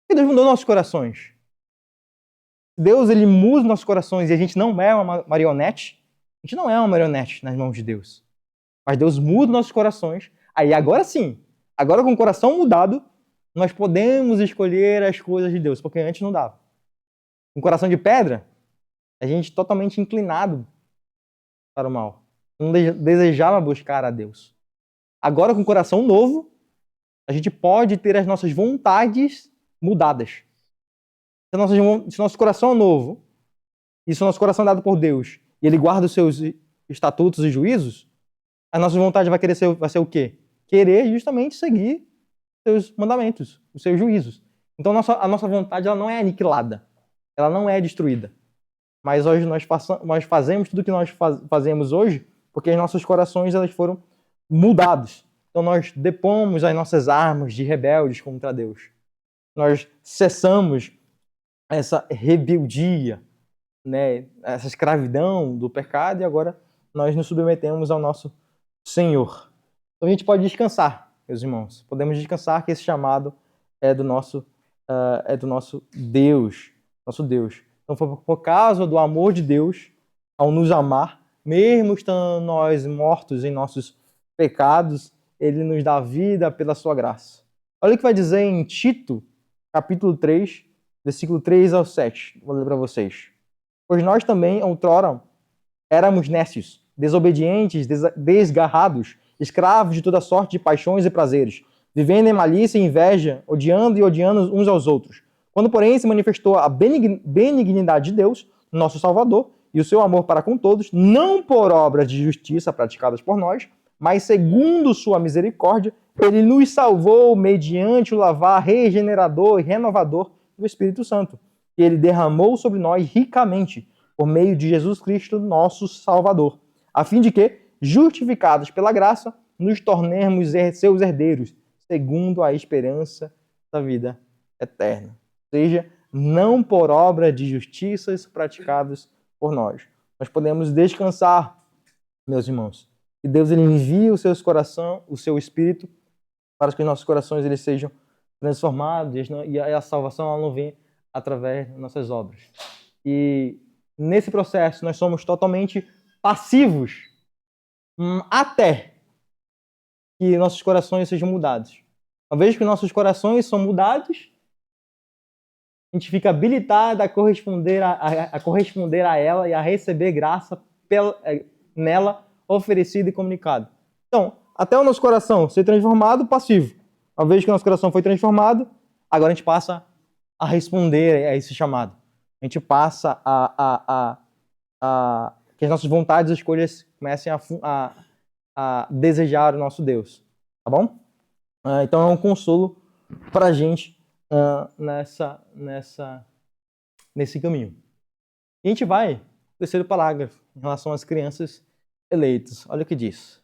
Porque Deus mudou nossos corações. Deus, ele muda nossos corações e a gente não é uma marionete. A gente não é uma marionete nas mãos de Deus. Mas Deus muda nossos corações. Aí agora sim, agora com o coração mudado, nós podemos escolher as coisas de Deus, porque antes não dava. Com o coração de pedra, a gente totalmente inclinado para o mal. Não desejava buscar a Deus. Agora com o coração novo, a gente pode ter as nossas vontades mudadas. Se nosso coração é novo, e se o nosso coração é dado por Deus, e Ele guarda os seus estatutos e juízos, a nossa vontade vai ser o quê? Querer justamente seguir os seus mandamentos, os seus juízos. Então a nossa vontade ela não é aniquilada, ela não é destruída. Mas hoje nós fazemos tudo o que nós fazemos hoje porque os nossos corações elas foram mudados. Então nós depomos as nossas armas de rebeldes contra Deus. Nós cessamos essa rebeldia, né, essa escravidão do pecado e agora nós nos submetemos ao nosso Senhor. Então a gente pode descansar, meus irmãos. Podemos descansar que esse chamado é do nosso Deus, nosso Deus. Então foi por causa do amor de Deus ao nos amar, mesmo estando nós mortos em nossos pecados, Ele nos dá vida pela sua graça. Olha o que vai dizer em Tito, capítulo 3, versículo 3 ao 7. Vou ler para vocês. Pois nós também, outrora, éramos nécios, desobedientes, desgarrados, escravos de toda sorte de paixões e prazeres, vivendo em malícia e inveja, odiando uns aos outros. Quando, porém, se manifestou a benignidade de Deus, nosso Salvador, e o seu amor para com todos, não por obras de justiça praticadas por nós, mas segundo sua misericórdia, ele nos salvou mediante o lavar regenerador e renovador do Espírito Santo, que ele derramou sobre nós ricamente, por meio de Jesus Cristo, nosso Salvador, a fim de que, justificados pela graça, nos tornemos seus herdeiros, segundo a esperança da vida eterna. Ou seja, não por obra de justiças praticadas por nós. Nós podemos descansar, meus irmãos, que Deus ele envia o seu coração, o seu Espírito, para que os nossos corações eles sejam transformados e a salvação ela não vem através das nossas obras. E nesse processo nós somos totalmente passivos até que nossos corações sejam mudados. Uma vez que nossos corações são mudados, a gente fica habilitado a corresponder a ela e a receber graça nela oferecida e comunicada. Então, até o nosso coração ser transformado, passivo. Uma vez que o nosso coração foi transformado, agora a gente passa a responder a esse chamado. A gente passa que as nossas vontades e escolhas comecem a desejar o nosso Deus. Tá bom? Então é um consolo para a gente nesse caminho. E a gente vai no terceiro parágrafo, em relação às crianças eleitas. Olha o que diz.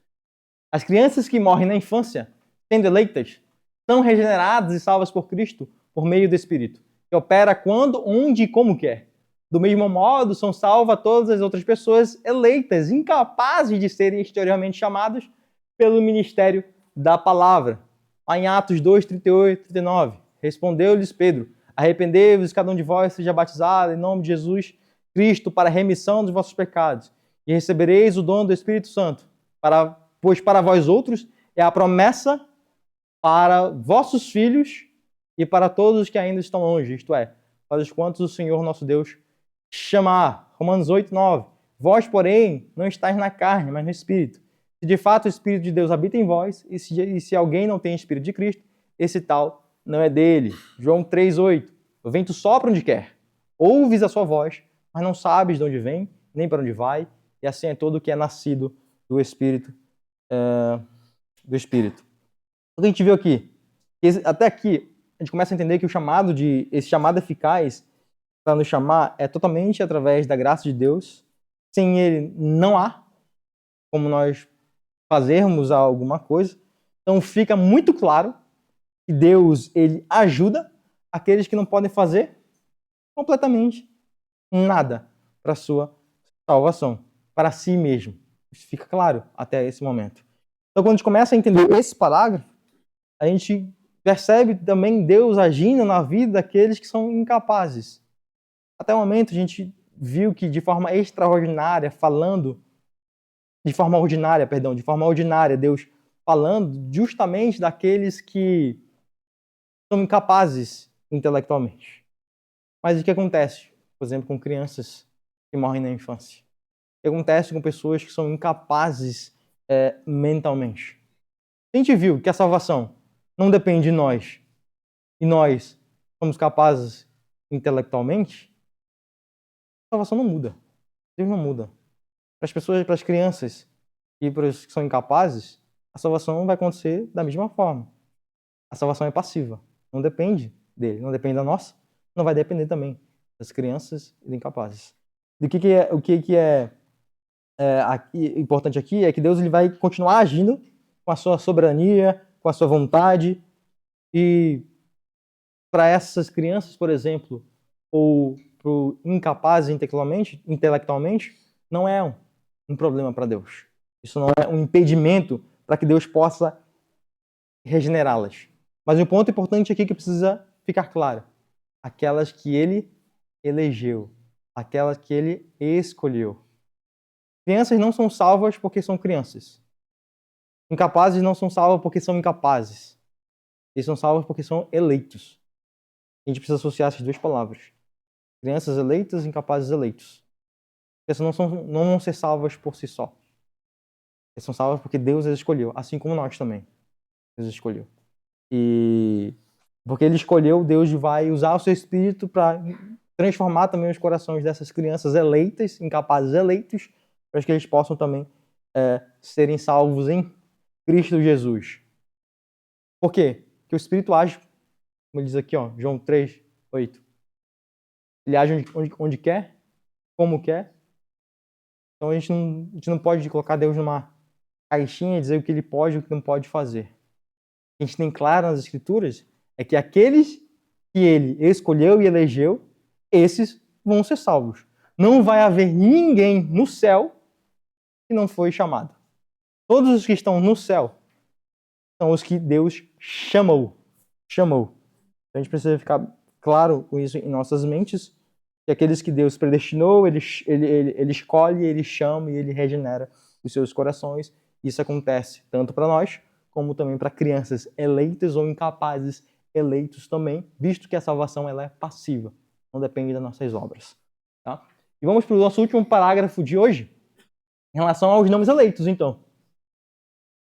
As crianças que morrem na infância, sendo eleitas, são regeneradas e salvas por Cristo por meio do Espírito, que opera quando, onde e como quer. Do mesmo modo, são salvas todas as outras pessoas eleitas, incapazes de serem exteriormente chamadas pelo ministério da palavra. Lá em Atos 2, 38, 39, respondeu-lhes Pedro: arrependei-vos, cada um de vós seja batizado em nome de Jesus Cristo para a remissão dos vossos pecados, e recebereis o dom do Espírito Santo, pois para vós outros é a promessa para vossos filhos e para todos os que ainda estão longe, isto é, para os quantos o Senhor nosso Deus chamar. Romanos 8, 9. Vós, porém, não estáis na carne, mas no Espírito. Se de fato o Espírito de Deus habita em vós, e se alguém não tem Espírito de Cristo, esse tal não é dele. João 3, 8. O vento sopra onde quer. Ouves a sua voz, mas não sabes de onde vem, nem para onde vai, e assim é todo o que é nascido do Espírito. O que a gente viu aqui? Até aqui, a gente começa a entender que esse chamado eficaz para nos chamar é totalmente através da graça de Deus. Sem ele, não há como nós fazermos alguma coisa. Então fica muito claro que Deus ele ajuda aqueles que não podem fazer completamente nada para a sua salvação, para si mesmo. Isso fica claro até esse momento. Então quando a gente começa a entender esse parágrafo, a gente percebe também Deus agindo na vida daqueles que são incapazes. Até o momento a gente viu que de forma extraordinária, de forma ordinária, Deus falando justamente daqueles que são incapazes intelectualmente. Mas o que acontece, por exemplo, com crianças que morrem na infância? O que acontece com pessoas que são incapazes mentalmente? A gente viu que a salvação não depende de nós e nós somos capazes intelectualmente, a salvação não muda. Deus não muda. Para as pessoas, para as crianças e para os que são incapazes, a salvação vai acontecer da mesma forma. A salvação é passiva. Não depende dele, não depende da nossa, não vai depender também das crianças e dos incapazes. O que é importante aqui é que Deus ele vai continuar agindo com a sua soberania, com a sua vontade, e para essas crianças, por exemplo, ou para o incapaz intelectualmente, não é um problema para Deus. Isso não é um impedimento para que Deus possa regenerá-las. Mas um ponto importante aqui que precisa ficar claro: aquelas que ele elegeu, aquelas que ele escolheu. Crianças não são salvas porque são crianças. Incapazes não são salvos porque são incapazes. Eles são salvos porque são eleitos. A gente precisa associar essas duas palavras. Crianças eleitas, incapazes eleitos. Crianças não vão ser salvas por si só. Eles são salvas porque Deus as escolheu, assim como nós também. Deus as escolheu. E porque ele escolheu, Deus vai usar o seu Espírito para transformar também os corações dessas crianças eleitas, incapazes eleitos, para que eles possam também serem salvos em Cristo Jesus. Por quê? Porque o Espírito age, como ele diz aqui, João 3, 8. Ele age onde quer, como quer. Então a gente não pode colocar Deus numa caixinha e dizer o que ele pode e o que não pode fazer. O que a gente tem claro nas Escrituras é que aqueles que ele escolheu e elegeu, esses vão ser salvos. Não vai haver ninguém no céu que não foi chamado. Todos os que estão no céu são os que Deus chamou. A gente precisa ficar claro com isso em nossas mentes, que aqueles que Deus predestinou, ele escolhe, ele chama e ele regenera os seus corações. Isso acontece tanto para nós como também para crianças eleitas ou incapazes eleitos também, visto que a salvação ela é passiva, não depende das nossas obras. Tá? E vamos para o nosso último parágrafo de hoje, em relação aos nomes eleitos, então.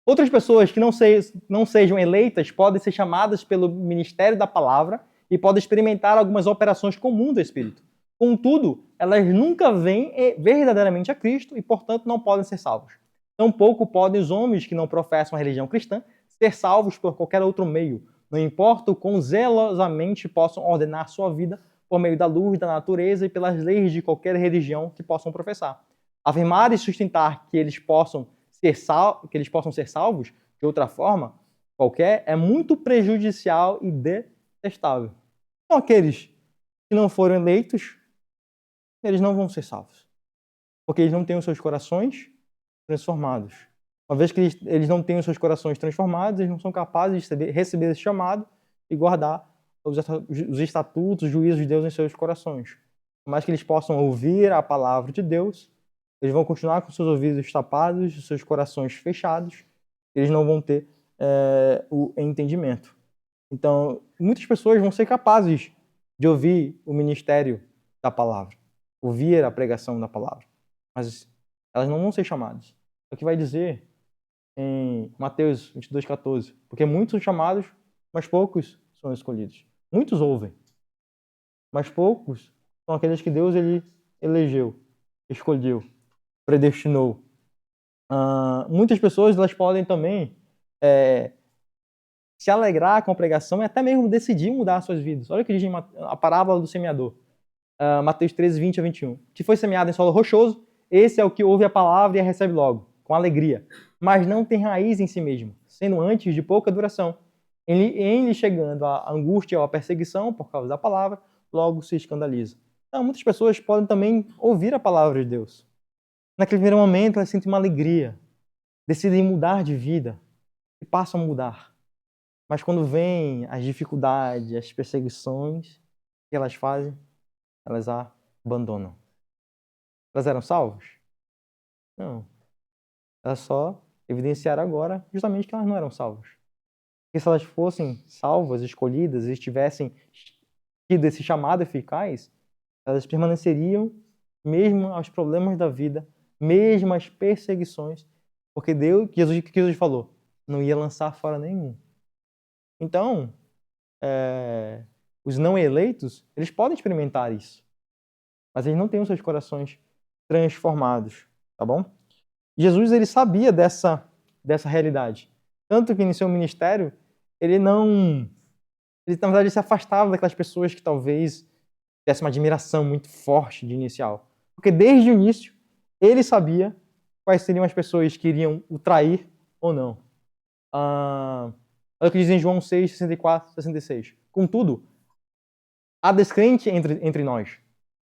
Outras pessoas que não sejam eleitas podem ser chamadas pelo ministério da palavra e podem experimentar algumas operações comuns do Espírito. Contudo, elas nunca veem verdadeiramente a Cristo e, portanto, não podem ser salvos. Tampouco podem os homens que não professam a religião cristã ser salvos por qualquer outro meio, não importa o quão zelosamente possam ordenar sua vida por meio da luz da natureza e pelas leis de qualquer religião que possam professar. Afirmar e sustentar que eles possam ser salvos de outra forma qualquer é muito prejudicial e detestável. Então, aqueles que não foram eleitos, eles não vão ser salvos, porque eles não têm os seus corações transformados. Uma vez que eles não têm os seus corações transformados, eles não são capazes de receber esse chamado e guardar os estatutos, os juízos de Deus em seus corações. Por mais que eles possam ouvir a palavra de Deus, eles vão continuar com seus ouvidos tapados, seus corações fechados, eles não vão ter o entendimento. Então, muitas pessoas vão ser capazes de ouvir o ministério da palavra, ouvir a pregação da palavra, mas elas não vão ser chamadas. É o que vai dizer em Mateus 22:14, porque muitos são chamados, mas poucos são escolhidos. Muitos ouvem, mas poucos são aqueles que Deus ele elegeu, escolheu, predestinou. Muitas pessoas elas podem também se alegrar com a pregação e até mesmo decidir mudar suas vidas. Olha o que diz a parábola do semeador. Mateus 13:20-21. Que foi semeado em solo rochoso, esse é o que ouve a palavra e a recebe logo, com alegria, mas não tem raiz em si mesmo, sendo antes de pouca duração. Em lhe chegando a angústia ou a perseguição por causa da palavra, logo se escandaliza. Então, muitas pessoas podem também ouvir a palavra de Deus. Naquele primeiro momento, elas sentem uma alegria, decidem mudar de vida e passam a mudar. Mas quando vêm as dificuldades, as perseguições, o que elas fazem? Elas a abandonam. Elas eram salvas? Não. Elas só evidenciaram agora justamente que elas não eram salvas. Porque se elas fossem salvas, escolhidas, e tivessem tido esse chamado eficaz, elas permaneceriam mesmo aos problemas da vida, mesmo às perseguições, porque Jesus falou, não ia lançar fora nenhum. Então, os não eleitos, eles podem experimentar isso, mas eles não têm os seus corações transformados, tá bom? Jesus, ele sabia dessa realidade. Tanto que em seu ministério, ele na verdade se afastava daquelas pessoas que talvez tivessem uma admiração muito forte de inicial. Porque desde o início, ele sabia quais seriam as pessoas que iriam o trair ou não. Olha o que diz em João 6, 64, 66. Contudo, há descrente entre nós,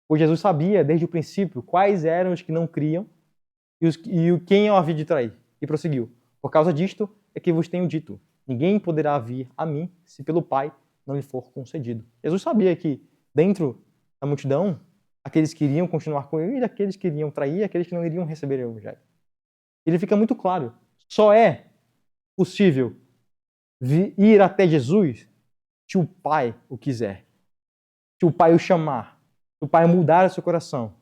pois Jesus sabia desde o princípio quais eram os que não criam e quem havia de trair. E prosseguiu. Por causa disto é que vos tenho dito, ninguém poderá vir a mim se pelo Pai não lhe for concedido. Jesus sabia que dentro da multidão, aqueles que iriam continuar com ele e aqueles que iriam trair, aqueles que não iriam receber o evangelho. Ele fica muito claro. Só é possível ir até Jesus se o Pai o quiser, se o Pai o chamar, se o Pai mudar o seu coração.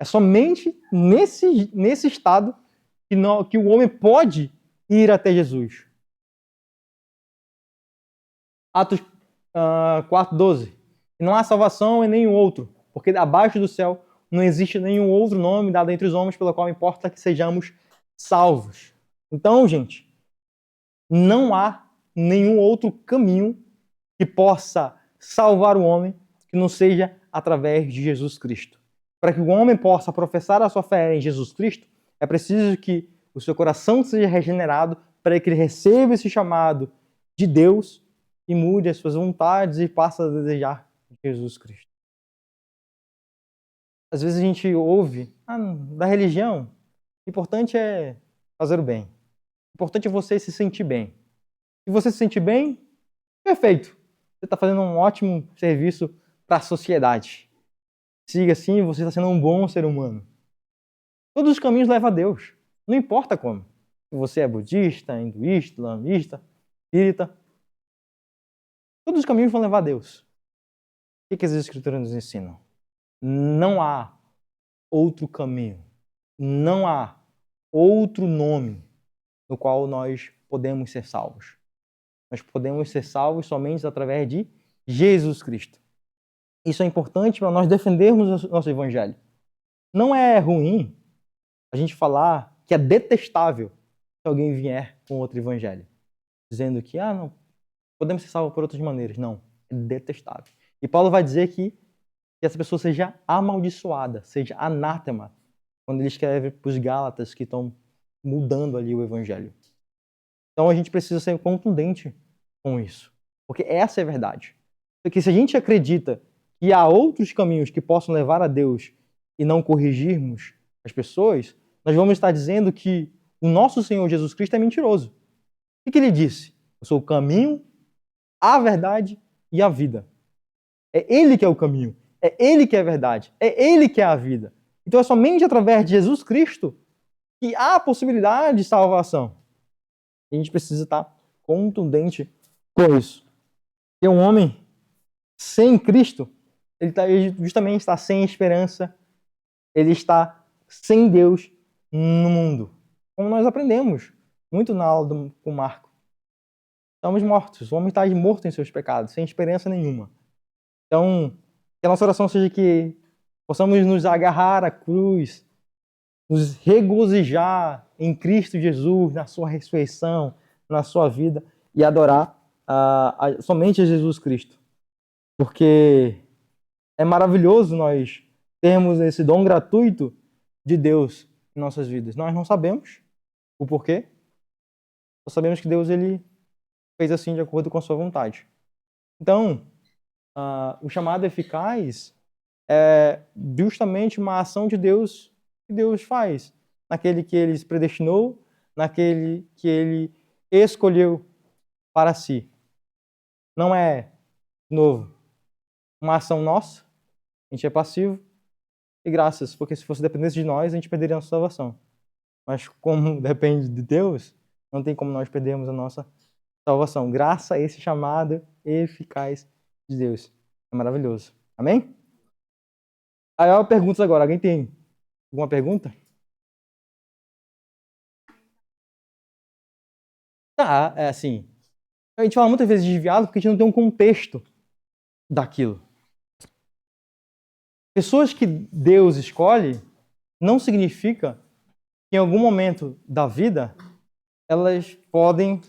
É somente nesse estado que o homem pode ir até Jesus. Atos 4:12. Não há salvação em nenhum outro, porque abaixo do céu não existe nenhum outro nome dado entre os homens pelo qual importa que sejamos salvos. Então, gente, não há nenhum outro caminho que possa salvar o homem que não seja através de Jesus Cristo. Para que o homem possa professar a sua fé em Jesus Cristo, é preciso que o seu coração seja regenerado para que ele receba esse chamado de Deus e mude as suas vontades e passe a desejar Jesus Cristo. Às vezes a gente ouve da religião, o importante é fazer o bem. O importante é você se sentir bem. Se você se sentir bem, perfeito. Você está fazendo um ótimo serviço para a sociedade. Siga assim, você está sendo um bom ser humano. Todos os caminhos levam a Deus. Não importa como. Se você é budista, hinduísta, islamista, espírita, todos os caminhos vão levar a Deus. O que as Escrituras nos ensinam? Não há outro caminho. Não há outro nome no qual nós podemos ser salvos. Nós podemos ser salvos somente através de Jesus Cristo. Isso é importante para nós defendermos o nosso evangelho. Não é ruim a gente falar que é detestável se alguém vier com outro evangelho, dizendo que, não, podemos ser salvos por outras maneiras. Não, é detestável. E Paulo vai dizer que essa pessoa seja amaldiçoada, seja anátema, quando ele escreve para os Gálatas que estão mudando ali o evangelho. Então a gente precisa ser contundente com isso, porque essa é a verdade. Porque se a gente acredita que há outros caminhos que possam levar a Deus e não corrigirmos as pessoas, nós vamos estar dizendo que o nosso Senhor Jesus Cristo é mentiroso. O que ele disse? Eu sou o caminho, a verdade e a vida. É Ele que é o caminho, é Ele que é a verdade, é Ele que é a vida. Então é somente através de Jesus Cristo que há a possibilidade de salvação. E a gente precisa estar contundente com isso. Porque um homem sem Cristo, ele justamente está sem esperança, ele está sem Deus no mundo. Como nós aprendemos muito na aula com Marco. Estamos mortos, o homem está morto em seus pecados, sem esperança nenhuma. Então, que a nossa oração seja que possamos nos agarrar à cruz, nos regozijar em Cristo Jesus, na sua ressurreição, na sua vida, e adorar somente a Jesus Cristo. Porque é maravilhoso nós termos esse dom gratuito de Deus em nossas vidas. Nós não sabemos o porquê, só sabemos que Deus ele fez assim de acordo com a sua vontade. Então, o chamado eficaz é justamente uma ação de Deus que Deus faz naquele que Ele predestinou, naquele que Ele escolheu para si. Não é, de novo, uma ação nossa, a gente é passivo, e graças, porque se fosse dependesse de nós, a gente perderia a nossa salvação. Mas como depende de Deus, não tem como nós perdermos a nossa salvação. Graças a esse chamado eficaz de Deus. É maravilhoso. Amém? Aí eu pergunto agora, alguém tem alguma pergunta? É assim, a gente fala muitas vezes desviado porque a gente não tem um contexto daquilo. Pessoas que Deus escolhe não significa que em algum momento da vida elas podem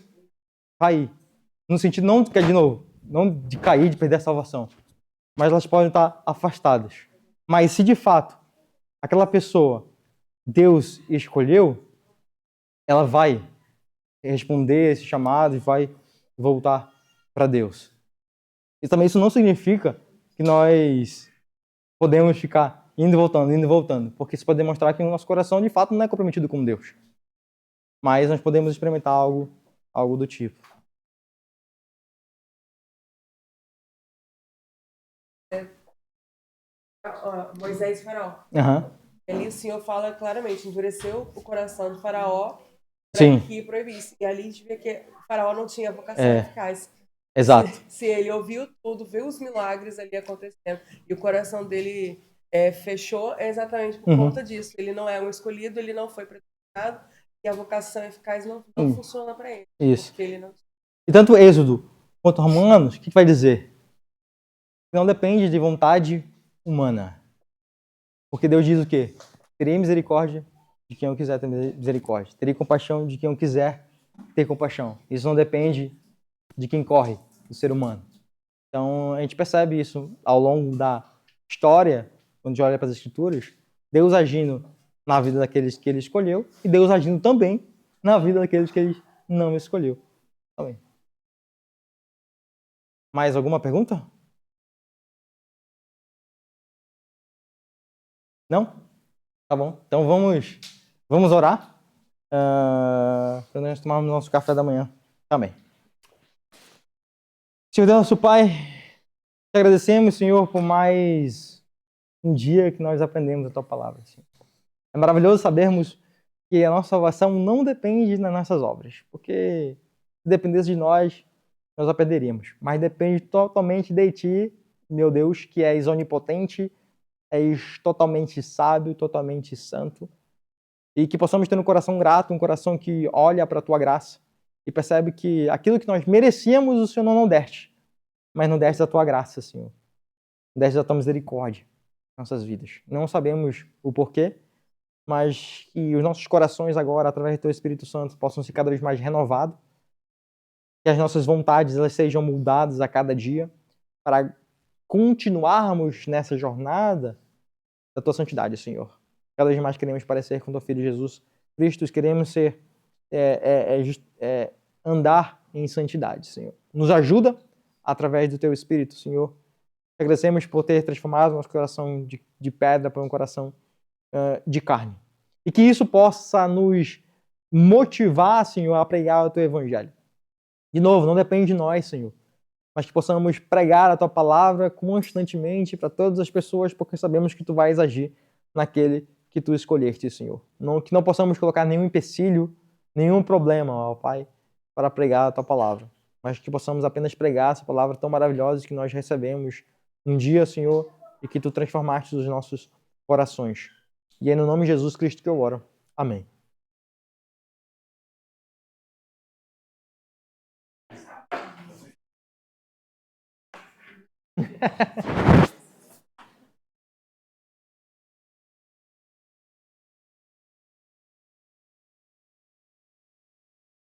cair. No sentido não de novo, não de cair, de perder a salvação, mas elas podem estar afastadas. Mas se de fato aquela pessoa Deus escolheu, ela vai responder esse chamado e vai voltar para Deus. E também isso não significa que nós podemos ficar indo e voltando, porque isso pode demonstrar que o nosso coração de fato não é comprometido com Deus. Mas nós podemos experimentar algo do tipo. Moisés e Faraó. Ali o Senhor fala claramente, endureceu o coração de Faraó para que proibisse. E ali a gente vê que Faraó não tinha vocação eficaz. Exato. Se ele ouviu tudo, viu os milagres ali acontecendo, e o coração dele fechou, é exatamente por conta disso. Ele não é um escolhido, ele não foi predestinado, e a vocação eficaz não funciona para ele. Isso. Porque ele não... E tanto Êxodo quanto Romanos, o que vai dizer? Não depende de vontade humana. Porque Deus diz o quê? Terei misericórdia de quem eu quiser ter misericórdia. Terei compaixão de quem eu quiser ter compaixão. Isso não depende de quem corre, do ser humano. Então, a gente percebe isso ao longo da história, quando a gente olha para as Escrituras, Deus agindo na vida daqueles que Ele escolheu e Deus agindo também na vida daqueles que Ele não escolheu. Amém. Mais alguma pergunta? Não? Tá bom. Então vamos orar para nós tomarmos nosso café da manhã também. Senhor Deus, nosso Pai, te agradecemos, Senhor, por mais um dia que nós aprendemos a Tua palavra, Senhor. É maravilhoso sabermos que a nossa salvação não depende das nossas obras, porque se dependesse de nós a perderíamos. Mas depende totalmente de ti, meu Deus, que és onipotente, és totalmente sábio, totalmente santo, e que possamos ter um coração grato, um coração que olha para a tua graça e percebe que aquilo que nós merecíamos, o Senhor não deste, mas não deste da tua graça, Senhor. Deste da tua misericórdia em nossas vidas. Não sabemos o porquê, mas que os nossos corações agora, através do teu Espírito Santo, possam ser cada vez mais renovados, que as nossas vontades elas sejam moldadas a cada dia para continuarmos nessa jornada da tua santidade, Senhor. Cada vez mais queremos parecer com o teu Filho Jesus Cristo, queremos ser andar em santidade, Senhor. Nos ajuda através do teu Espírito, Senhor. Te agradecemos por ter transformado nosso coração de pedra para um coração de carne. E que isso possa nos motivar, Senhor, a pregar o teu evangelho. De novo, não depende de nós, Senhor, mas que possamos pregar a tua palavra constantemente para todas as pessoas, porque sabemos que tu vais agir naquele que tu escolheste, Senhor. Que não possamos colocar nenhum empecilho, nenhum problema, ó Pai, para pregar a tua palavra, mas que possamos apenas pregar essa palavra tão maravilhosa que nós recebemos um dia, Senhor, e que tu transformaste os nossos corações. E é no nome de Jesus Cristo que eu oro. Amém.